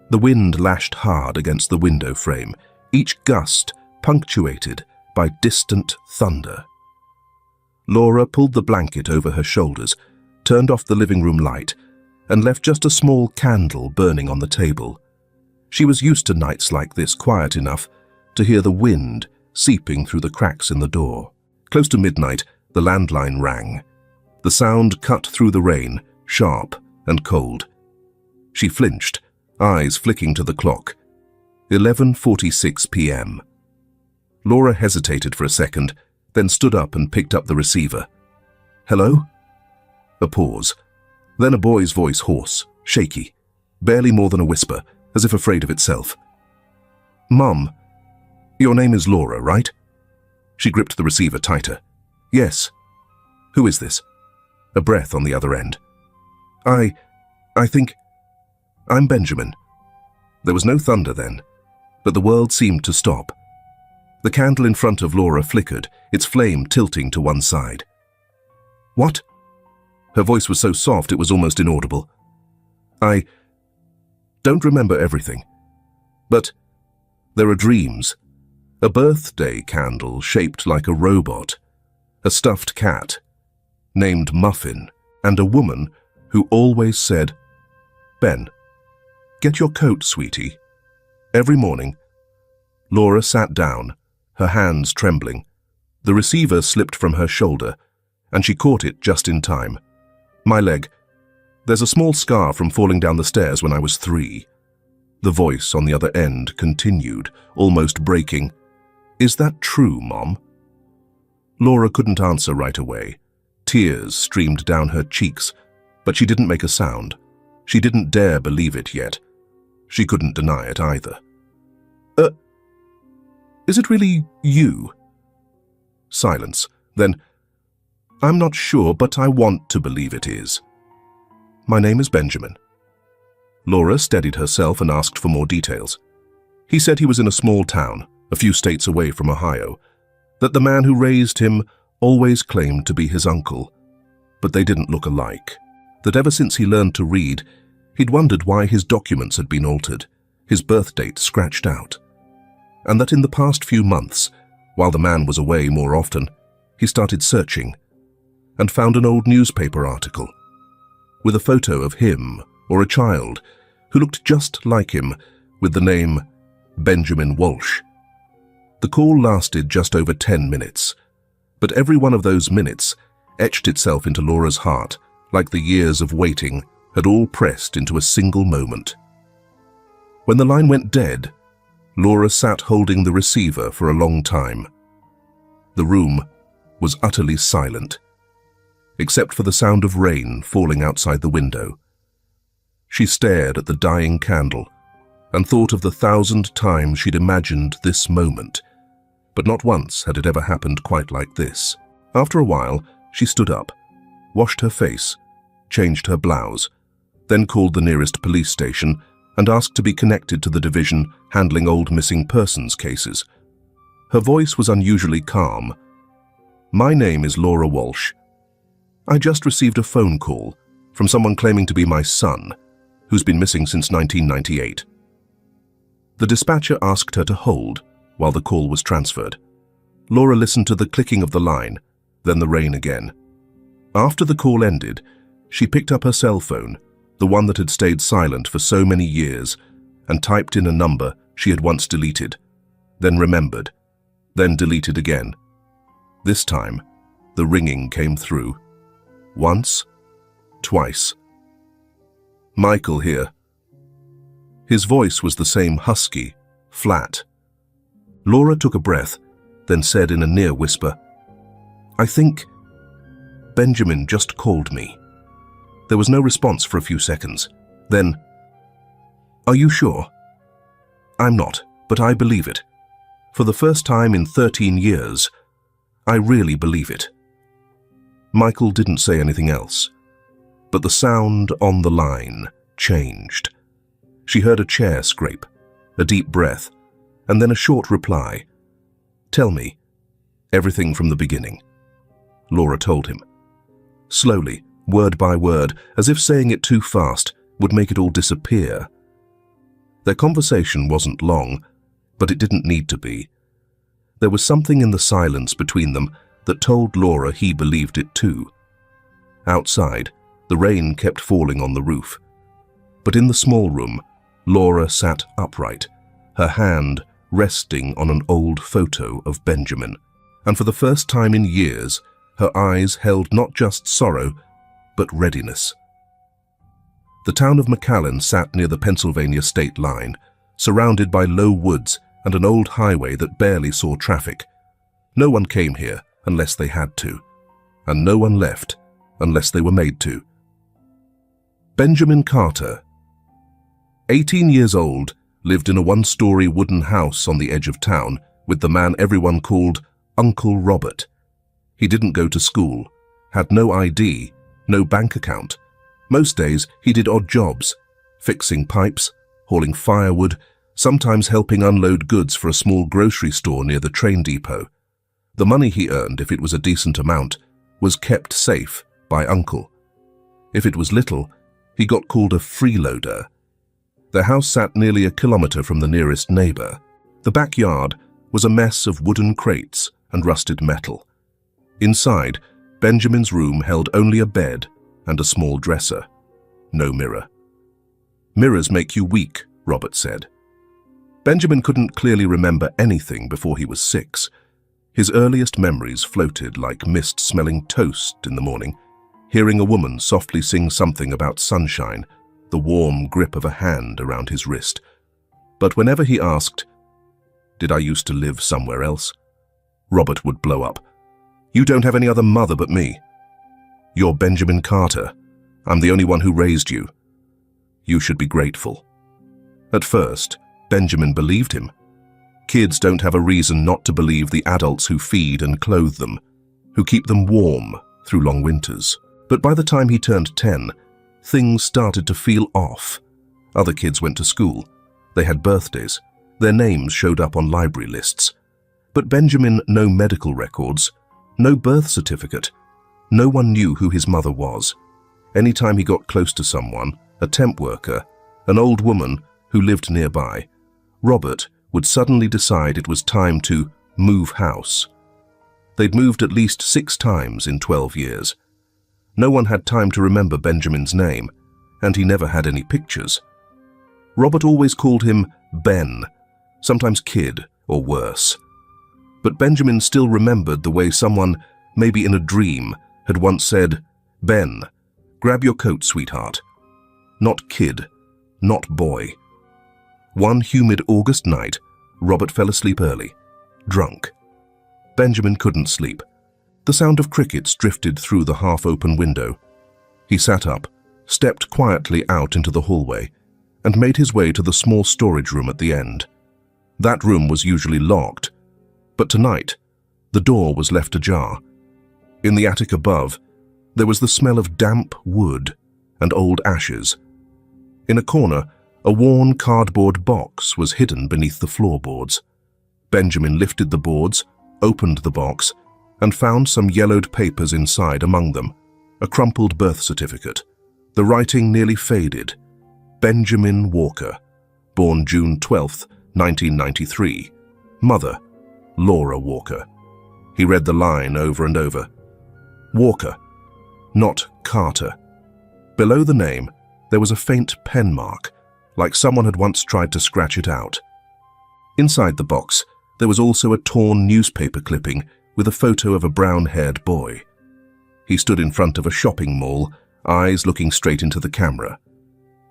The wind lashed hard against the window frame, each gust punctuated by distant thunder. Laura pulled the blanket over her shoulders, turned off the living room light, and left just a small candle burning on the table. She was used to nights like this, quiet enough to hear the wind seeping through the cracks in the door. Close to midnight, the landline rang. The sound cut through the rain, sharp and cold. She flinched, eyes flicking to the clock. 11:46 p.m. Laura hesitated for a second, then stood up and picked up the receiver. "Hello?" A pause. Then a boy's voice, hoarse, shaky, barely more than a whisper, as if afraid of itself. "Mum, your name is Laura, right?" She gripped the receiver tighter. "Yes. Who is this?" A breath on the other end. I think... I'm Benjamin." There was no thunder then, but the world seemed to stop. The candle in front of Laura flickered, its flame tilting to one side. "What?" Her voice was so soft it was almost inaudible. "I don't remember everything, but there are dreams. A birthday candle shaped like a robot. a stuffed cat named Muffin, and a woman who always said, "Ben, get your coat, sweetie." Every morning, Laura sat down, her hands trembling. The receiver slipped from her shoulder, and she caught it just in time. "My leg. There's a small scar from falling down the stairs when I was 3. The voice on the other end continued, almost breaking. "Is that true, Mom?" Laura couldn't answer right away. Tears streamed down her cheeks, but she didn't make a sound. She didn't dare believe it yet. She couldn't deny it either. Is it really you?" Silence. Then, "I'm not sure, but I want to believe it is. My name is Benjamin." Laura steadied herself and asked for more details. He said he was in a small town, a few states away from Ohio, that the man who raised him always claimed to be his uncle, but they didn't look alike, that ever since he learned to read, he'd wondered why his documents had been altered, his birth date scratched out, and that in the past few months, while the man was away more often, he started searching and found an old newspaper article with a photo of him or a child who looked just like him with the name Benjamin Walsh. The call lasted just over 10 minutes, but every one of those minutes etched itself into Laura's heart like the years of waiting had all pressed into a single moment. When the line went dead, Laura sat holding the receiver for a long time. The room was utterly silent, except for the sound of rain falling outside the window. She stared at the dying candle and thought of the 1,000 times she'd imagined this moment, but not once had it ever happened quite like this. After a while, she stood up, washed her face, changed her blouse, then called the nearest police station and asked to be connected to the division handling old missing persons cases. Her voice was unusually calm. "My name is Laura Walsh. I just received a phone call from someone claiming to be my son, who's been missing since 1998. The dispatcher asked her to hold while the call was transferred. Laura listened to the clicking of the line, then the rain again. After the call ended, she picked up her cell phone, the one that had stayed silent for so many years, and typed in a number she had once deleted, then remembered, then deleted again. This time, the ringing came through. Once, twice. "Michael here." His voice was the same husky, flat. Laura took a breath, then said in a near whisper, "I think Benjamin just called me." There was no response for a few seconds. Then, "Are you sure?" "I'm not, but I believe it. For the first time in 13 years, I really believe it." Michael didn't say anything else, but the sound on the line changed. She heard a chair scrape, a deep breath, and then a short reply. "Tell me everything from the beginning," Laura told him. Slowly, word by word, as if saying it too fast would make it all disappear. Their conversation wasn't long, but it didn't need to be. There was something in the silence between them that told Laura he believed it too. Outside, the rain kept falling on the roof. But in the small room, Laura sat upright, her hand resting on an old photo of Benjamin. And for the first time in years, her eyes held not just sorrow, but readiness. The town of McAllen sat near the Pennsylvania state line, surrounded by low woods and an old highway that barely saw traffic. No one came here unless they had to, and no one left unless they were made to. Benjamin Carter, 18 years old, lived in a one-story wooden house on the edge of town with the man everyone called Uncle Robert. He didn't go to school, had no ID, no bank account. Most days he did odd jobs, fixing pipes, hauling firewood, sometimes helping unload goods for a small grocery store near the train depot. The money he earned, if it was a decent amount, was kept safe by Uncle. If it was little, he got called a freeloader. Their house sat nearly a kilometer from the nearest neighbor. The backyard was a mess of wooden crates and rusted metal. Inside, Benjamin's room held only a bed and a small dresser. No mirror. "Mirrors make you weak," Robert said. Benjamin couldn't clearly remember anything before he was 6. His earliest memories floated like mist-smelling toast in the morning, hearing a woman softly sing something about sunshine, the warm grip of a hand around his wrist. But whenever he asked, "Did I used to live somewhere else?" Robert would blow up. "You don't have any other mother but me. You're Benjamin Carter. I'm the only one who raised you. You should be grateful." At first, Benjamin believed him. Kids don't have a reason not to believe the adults who feed and clothe them, who keep them warm through long winters. But by the time he turned 10, things started to feel off. Other kids went to school. They had birthdays. Their names showed up on library lists. But Benjamin, no medical records, no birth certificate. No one knew who his mother was. Anytime he got close to someone, a temp worker, an old woman who lived nearby, Robert would suddenly decide it was time to move house. They'd moved at least 6 times in 12 years. No one had time to remember Benjamin's name, and he never had any pictures. Robert always called him Ben, sometimes Kid or worse. But Benjamin still remembered the way someone, maybe in a dream, had once said, "Ben, grab your coat, sweetheart." Not kid, not boy. One humid August night, Robert fell asleep early, drunk. Benjamin couldn't sleep. The sound of crickets drifted through the half-open window. He sat up, stepped quietly out into the hallway, and made his way to the small storage room at the end. That room was usually locked, but tonight, the door was left ajar. In the attic above, there was the smell of damp wood and old ashes. In a corner, a worn cardboard box was hidden beneath the floorboards. Benjamin lifted the boards, opened the box, and found some yellowed papers inside among them, a crumpled birth certificate. The writing nearly faded. Benjamin Walker, born June 12, 1993. Mother, Laura Walker. He read the line over and over. Walker, not Carter. Below the name, there was a faint pen mark, like someone had once tried to scratch it out. Inside the box, there was also a torn newspaper clipping with a photo of a brown-haired boy. He stood in front of a shopping mall, eyes looking straight into the camera.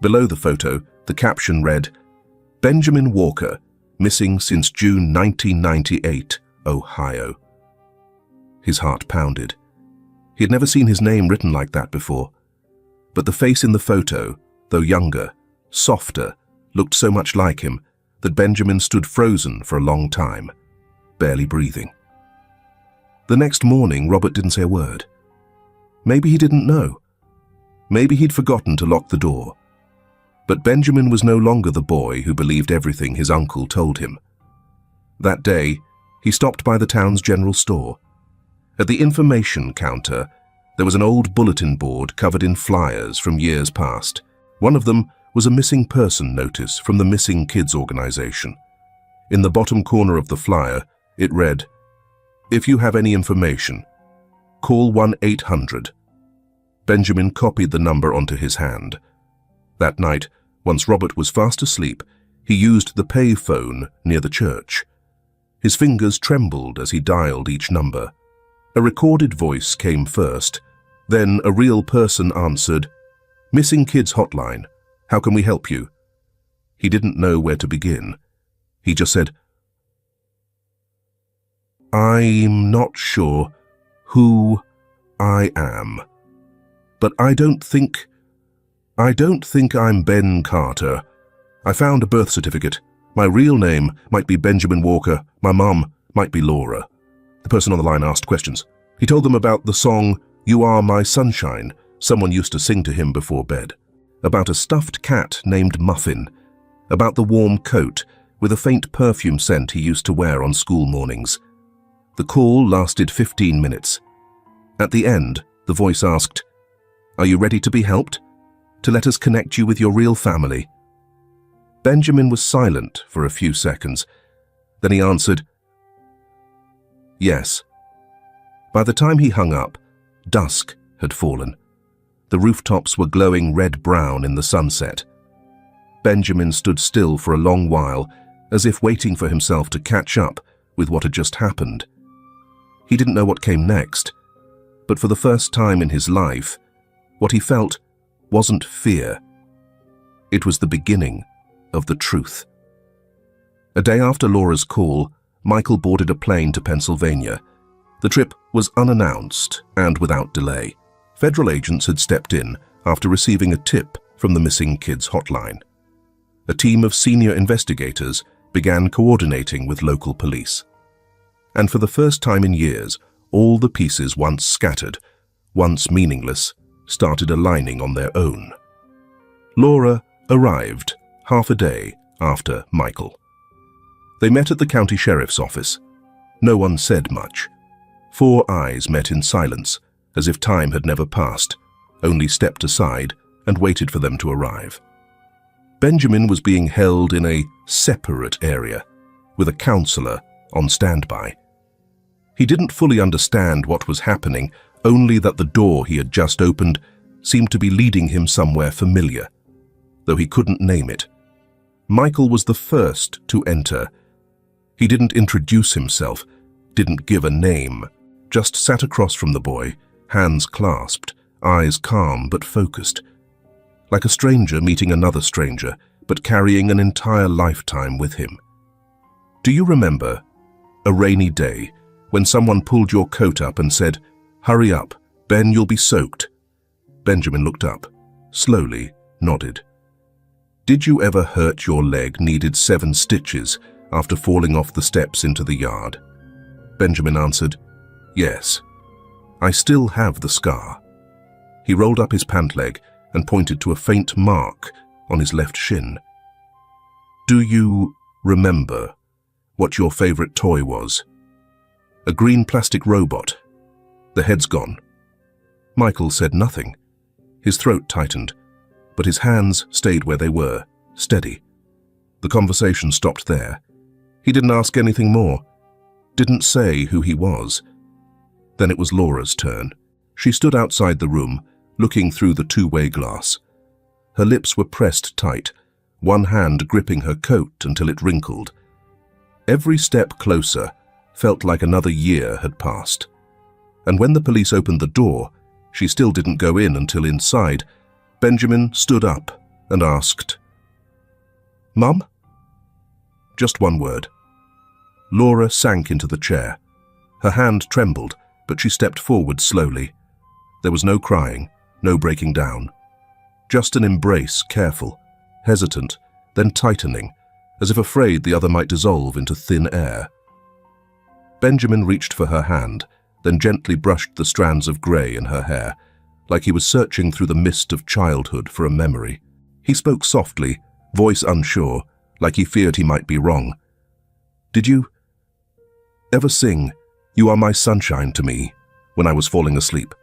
Below the photo, the caption read, "Benjamin Walker, missing since June 1998, Ohio." His heart pounded. He had never seen his name written like that before. But the face in the photo, though younger, softer, looked so much like him that Benjamin stood frozen for a long time, barely breathing. The next morning, Robert didn't say a word. Maybe he didn't know. Maybe he'd forgotten to lock the door. But Benjamin was no longer the boy who believed everything his uncle told him. That day, he stopped by the town's general store. At the information counter, there was an old bulletin board covered in flyers from years past. One of them was a missing person notice from the Missing Kids organization. In the bottom corner of the flyer, it read, "If you have any information, call 1-800. Benjamin copied the number onto his hand. That night, once Robert was fast asleep, he used the pay phone near the church. His fingers trembled as he dialed each number. A recorded voice came first, then a real person answered, "Missing Kids Hotline. How can we help you?" He didn't know where to begin. He just said, "I'm not sure who I am, but I don't think I'm Ben Carter. I found a birth certificate. My real name might be Benjamin Walker. My mom might be Laura." The person on the line asked questions. He told them about the song, "You Are My Sunshine," someone used to sing to him before bed. About a stuffed cat named Muffin. About the warm coat with a faint perfume scent he used to wear on school mornings. The call lasted 15 minutes. At the end, the voice asked, "Are you ready to be helped? To let us connect you with your real family?" Benjamin was silent for a few seconds. Then he answered, "Yes, By the time he hung up, dusk had fallen. The rooftops were glowing red-brown in the sunset. Benjamin stood still for a long while, as if waiting for himself to catch up with what had just happened. He didn't know what came next, but for the first time in his life, what he felt wasn't fear. It was the beginning of the truth. A day after Laura's call, Michael boarded a plane to Pennsylvania. The trip was unannounced and without delay. Federal agents had stepped in after receiving a tip from the missing kids hotline. A team of senior investigators began coordinating with local police. And for the first time in years, all the pieces once scattered, once meaningless, started aligning on their own. Laura arrived half a day after Michael. They met at the county sheriff's office. No one said much. 4 eyes met in silence, as if time had never passed, only stepped aside and waited for them to arrive. Benjamin was being held in a separate area, with a counselor on standby. He didn't fully understand what was happening, only that the door he had just opened seemed to be leading him somewhere familiar, though he couldn't name it. Michael was the first to enter. He didn't introduce himself, didn't give a name, just sat across from the boy, hands clasped, eyes calm but focused. Like a stranger meeting another stranger, but carrying an entire lifetime with him. Do you remember a rainy day when someone pulled your coat up and said, "Hurry up, Ben, you'll be soaked"? Benjamin looked up, slowly nodded. Did you ever hurt your leg needed 7 stitches after falling off the steps into the yard? Benjamin answered, yes. I still have the scar. He rolled up his pant leg and pointed to a faint mark on his left shin. Do you remember what your favorite toy was? A green plastic robot. The head's gone. Michael said nothing. His throat tightened, but his hands stayed where they were, steady. The conversation stopped there. He didn't ask anything more, didn't say who he was. Then it was Laura's turn. She stood outside the room, looking through the two-way glass. Her lips were pressed tight, one hand gripping her coat until it wrinkled. Every step closer felt like another year had passed. And when the police opened the door, she still didn't go in until inside. Benjamin stood up and asked, "Mum?" Just one word. Laura sank into the chair. Her hand trembled, but she stepped forward slowly. There was no crying, no breaking down. Just an embrace, careful, hesitant, then tightening, as if afraid the other might dissolve into thin air. Benjamin reached for her hand, then gently brushed the strands of grey in her hair, like he was searching through the mist of childhood for a memory. He spoke softly, voice unsure, like he feared he might be wrong. Did you ever sing, "You Are My Sunshine" to me when I was falling asleep?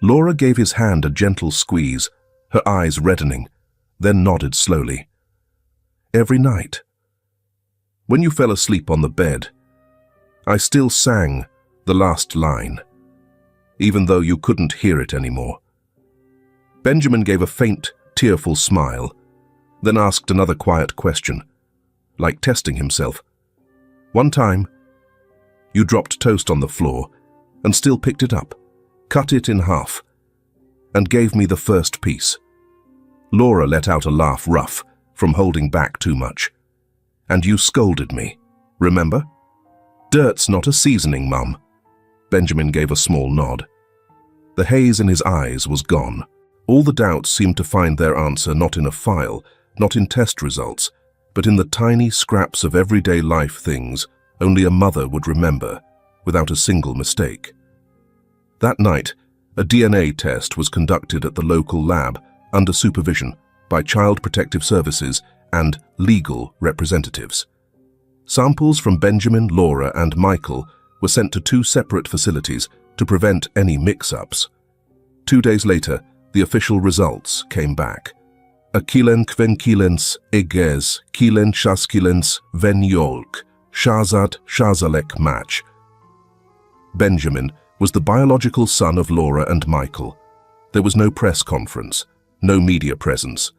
Laura gave his hand a gentle squeeze, her eyes reddening, then nodded slowly. Every night. When you fell asleep on the bed, I still sang the last line, even though you couldn't hear it anymore. Benjamin gave a faint, tearful smile, then asked another quiet question, like testing himself. One time, you dropped toast on the floor and still picked it up, cut it in half, and gave me the first piece. Laura let out a laugh, rough from holding back too much. And you scolded me, remember? Dirt's not a seasoning, Mum. Benjamin gave a small nod. The haze in his eyes was gone. All the doubts seemed to find their answer not in a file, not in test results, but in the tiny scraps of everyday life things only a mother would remember, without a single mistake. That night, a DNA test was conducted at the local lab under supervision by Child Protective Services and legal representatives. Samples from Benjamin, Laura, and Michael were sent to 2 separate facilities to prevent any mix-ups. 2 days later, the official results came back. Akilen kvenkilens eges, kilen shaskilens venyolk, Shahzad Shahzalek match. Benjamin, was the biological son of Laura and Michael. There was no press conference, no media presence.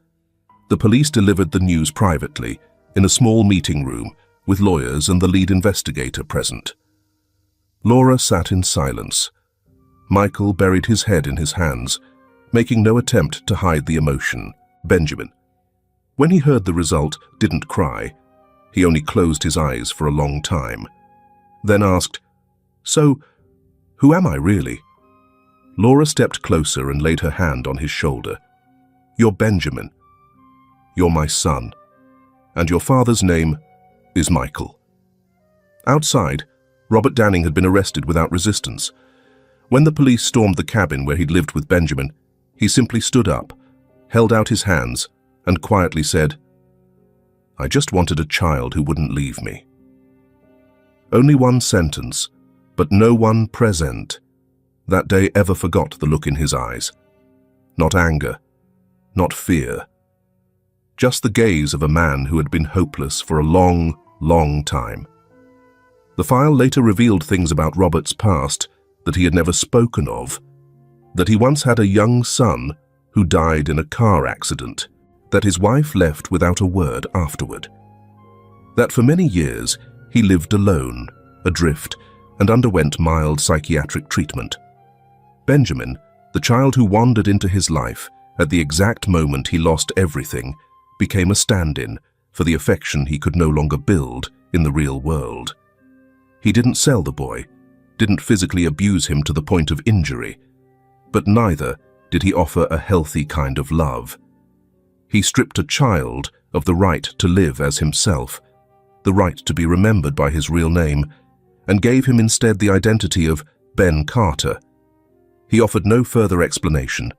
The police delivered the news privately, in a small meeting room, with lawyers and the lead investigator present. Laura sat in silence. Michael buried his head in his hands, making no attempt to hide the emotion. Benjamin, when he heard the result, didn't cry. He only closed his eyes for a long time. Then asked, "So, who am I really?" Laura stepped closer and laid her hand on his shoulder. "You're Benjamin. You're my son. And your father's name is Michael." Outside, Robert Danning had been arrested without resistance. When the police stormed the cabin where he'd lived with Benjamin, he simply stood up, held out his hands, and quietly said, "I just wanted a child who wouldn't leave me." Only one sentence, but no one present that day ever forgot the look in his eyes. Not anger, not fear. Just the gaze of a man who had been hopeless for a long, long time. The file later revealed things about Robert's past that he had never spoken of, that he once had a young son who died in a car accident, that his wife left without a word afterward, that for many years he lived alone, adrift, and underwent mild psychiatric treatment. Benjamin, the child who wandered into his life at the exact moment he lost everything, became a stand-in for the affection he could no longer build in the real world. He didn't sell the boy, didn't physically abuse him to the point of injury, but neither did he offer a healthy kind of love. He stripped a child of the right to live as himself, the right to be remembered by his real name, and gave him instead the identity of Ben Carter. He offered no further explanation,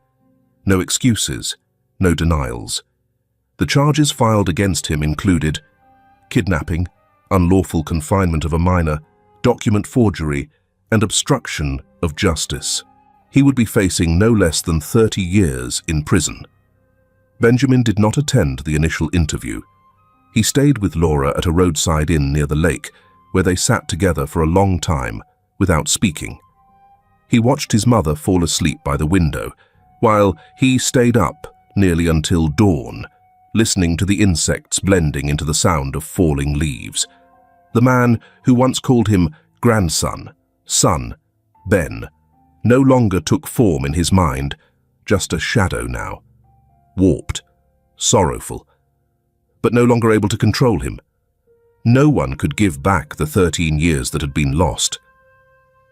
no excuses, no denials. The charges filed against him included kidnapping, unlawful confinement of a minor, document forgery, and obstruction of justice. He would be facing no less than 30 years in prison. Benjamin did not attend the initial interview. He stayed with Laura at a roadside inn near the lake, where they sat together for a long time without speaking. He watched his mother fall asleep by the window, while he stayed up nearly until dawn, listening to the insects blending into the sound of falling leaves. The man who once called him grandson, son, Ben, no longer took form in his mind, just a shadow now, warped, sorrowful, but no longer able to control him. No one could give back the 13 years that had been lost.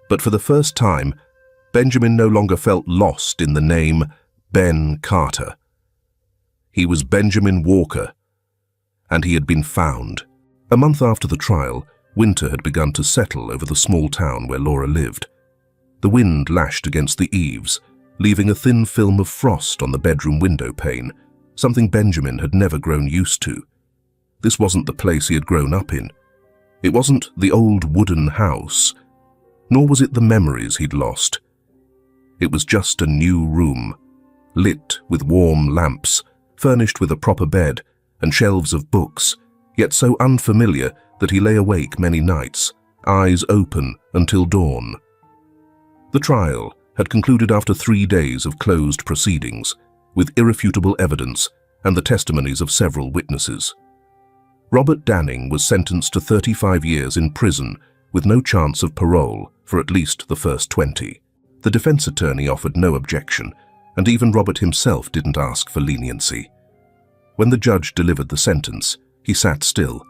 But for the first time, Benjamin no longer felt lost in the name Ben Carter. He was Benjamin Walker, and he had been found. A month after the trial, winter had begun to settle over the small town where Laura lived. The wind lashed against the eaves, leaving a thin film of frost on the bedroom window pane, something Benjamin had never grown used to. This wasn't the place he had grown up in. It wasn't the old wooden house, nor was it the memories he'd lost. It was just a new room, lit with warm lamps, furnished with a proper bed and shelves of books, yet so unfamiliar that he lay awake many nights, eyes open until dawn. The trial had concluded after 3 days of closed proceedings, with irrefutable evidence and the testimonies of several witnesses. Robert Danning was sentenced to 35 years in prison with no chance of parole for at least the first 20. The defense attorney offered no objection, and even Robert himself didn't ask for leniency. When the judge delivered the sentence, he sat still,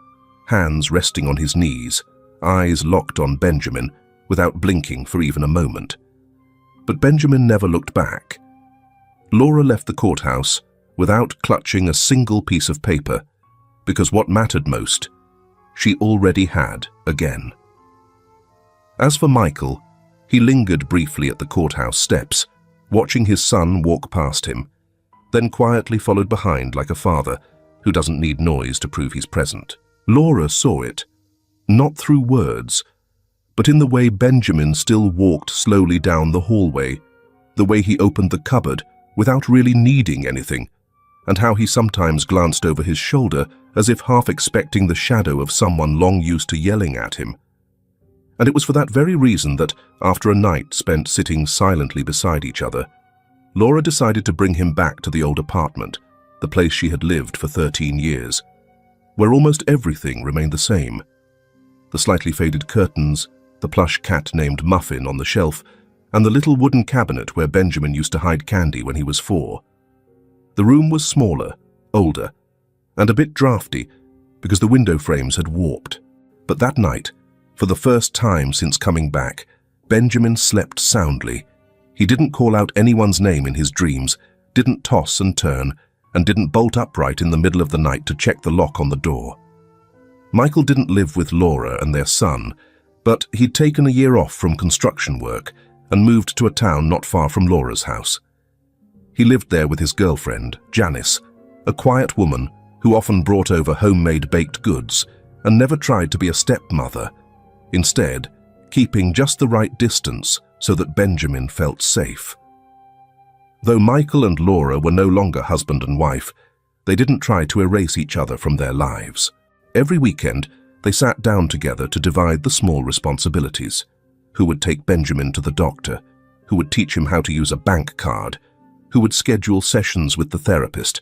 hands resting on his knees, eyes locked on Benjamin, without blinking for even a moment. But Benjamin never looked back. Laura left the courthouse without clutching a single piece of paper, because what mattered most, she already had again. As for Michael, he lingered briefly at the courthouse steps, watching his son walk past him, then quietly followed behind like a father who doesn't need noise to prove he's present. Laura saw it, not through words, but in the way Benjamin still walked slowly down the hallway, the way he opened the cupboard without really needing anything, and how he sometimes glanced over his shoulder as if half expecting the shadow of someone long used to yelling at him. And it was for that very reason that, after a night spent sitting silently beside each other, Laura decided to bring him back to the old apartment, the place she had lived for 13 years, where almost everything remained the same. The slightly faded curtains, the plush cat named Muffin on the shelf, and the little wooden cabinet where Benjamin used to hide candy when he was 4. The room was smaller, older, and a bit drafty because the window frames had warped. But that night, for the first time since coming back, Benjamin slept soundly. He didn't call out anyone's name in his dreams, didn't toss and turn, and didn't bolt upright in the middle of the night to check the lock on the door. Michael didn't live with Laura and their son, but he'd taken a year off from construction work and moved to a town not far from Laura's house. He lived there with his girlfriend, Janice, a quiet woman who often brought over homemade baked goods and never tried to be a stepmother, instead keeping just the right distance so that Benjamin felt safe. Though Michael and Laura were no longer husband and wife, they didn't try to erase each other from their lives. Every weekend, they sat down together to divide the small responsibilities. Who would take Benjamin to the doctor? Who would teach him how to use a bank card? Who would schedule sessions with the therapist?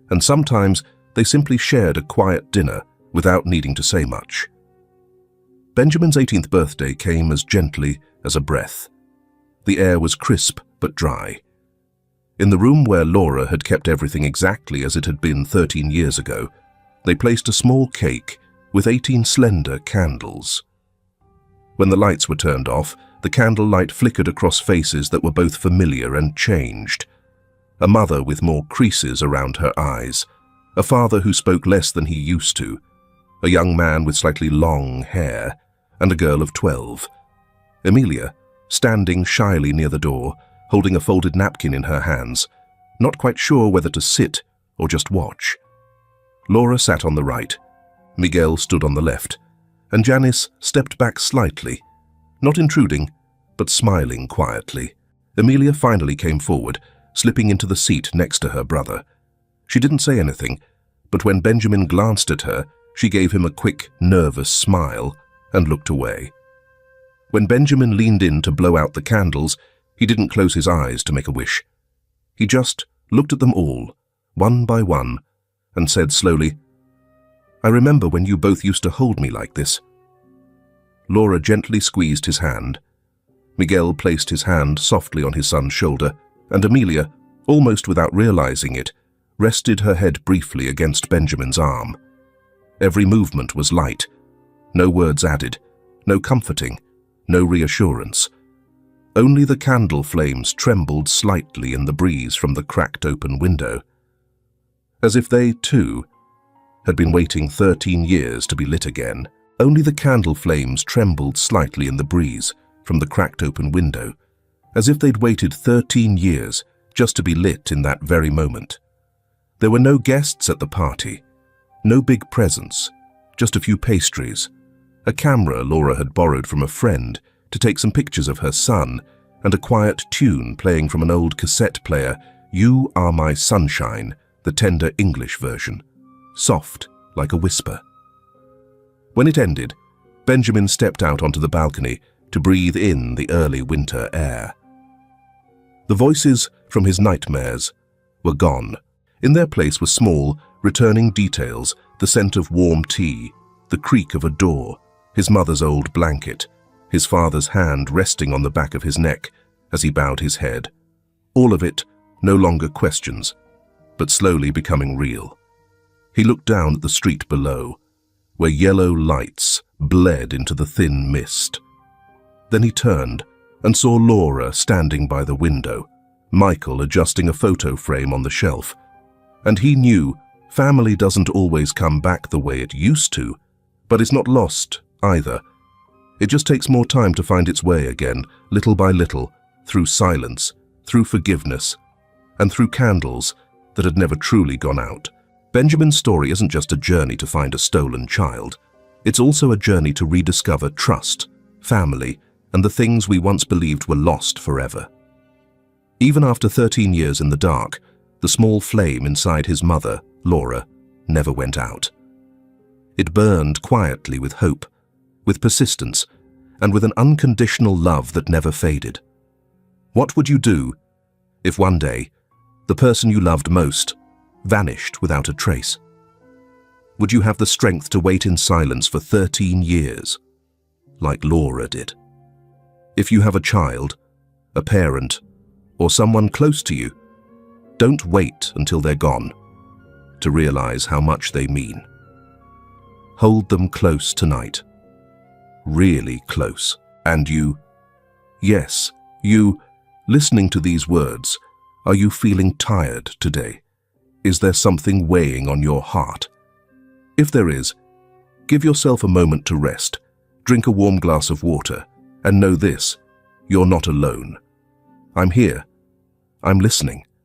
And sometimes they simply shared a quiet dinner without needing to say much. Benjamin's 18th birthday came as gently as a breath. The air was crisp but dry. In the room where Laura had kept everything exactly as it had been 13 years ago, they placed a small cake with 18 slender candles. When the lights were turned off, the candlelight flickered across faces that were both familiar and changed. A mother with more creases around her eyes, a father who spoke less than he used to, a young man with slightly long hair, and a girl of 12. Emilia, standing shyly near the door, holding a folded napkin in her hands, not quite sure whether to sit or just watch. Laura sat on the right, Miguel stood on the left, and Janice stepped back slightly, not intruding, but smiling quietly. Emilia finally came forward, slipping into the seat next to her brother. She didn't say anything, but when Benjamin glanced at her, she gave him a quick, nervous smile and looked away. When Benjamin leaned in to blow out the candles, he didn't close his eyes to make a wish. He just looked at them all, one by one, and said slowly, "I remember when you both used to hold me like this." Laura gently squeezed his hand. Miguel placed his hand softly on his son's shoulder, and Emilia, almost without realizing it, rested her head briefly against Benjamin's arm. Every movement was light, no words added, no comforting, no reassurance. Only the candle flames trembled slightly in the breeze from the cracked open window, as if they, too, had been waiting 13 years to be lit again. Only the candle flames trembled slightly in the breeze from the cracked open window, as if they'd waited 13 years just to be lit in that very moment. There were no guests at the party, no big presents, just a few pastries, a camera Laura had borrowed from a friend to take some pictures of her son, and a quiet tune playing from an old cassette player, "You Are My Sunshine," the tender English version, soft like a whisper. When it ended, Benjamin stepped out onto the balcony to breathe in the early winter air. The voices from his nightmares were gone. In their place were small, returning details, the scent of warm tea, the creak of a door, his mother's old blanket, his father's hand resting on the back of his neck as he bowed his head. All of it no longer questions, but slowly becoming real. He looked down at the street below, where yellow lights bled into the thin mist. Then he turned and saw Laura standing by the window, Michael adjusting a photo frame on the shelf. And he knew family doesn't always come back the way it used to, but it's not lost either. It just takes more time to find its way again, little by little, through silence, through forgiveness, and through candles that had never truly gone out. Benjamin's story isn't just a journey to find a stolen child. It's also a journey to rediscover trust, family, and the things we once believed were lost forever. Even after 13 years in the dark, the small flame inside his mother, Laura, never went out. It burned quietly with hope, with persistence, and with an unconditional love that never faded. What would you do if one day the person you loved most vanished without a trace? Would you have the strength to wait in silence for 13 years, like Laura did? If you have a child, a parent, or someone close to you, don't wait until they're gone to realize how much they mean. Hold them close tonight, really close. And you, yes, you, listening to these words, are you feeling tired today? Is there something weighing on your heart? If there is, give yourself a moment to rest, drink a warm glass of water, and know this: you're not alone. I'm here. I'm listening.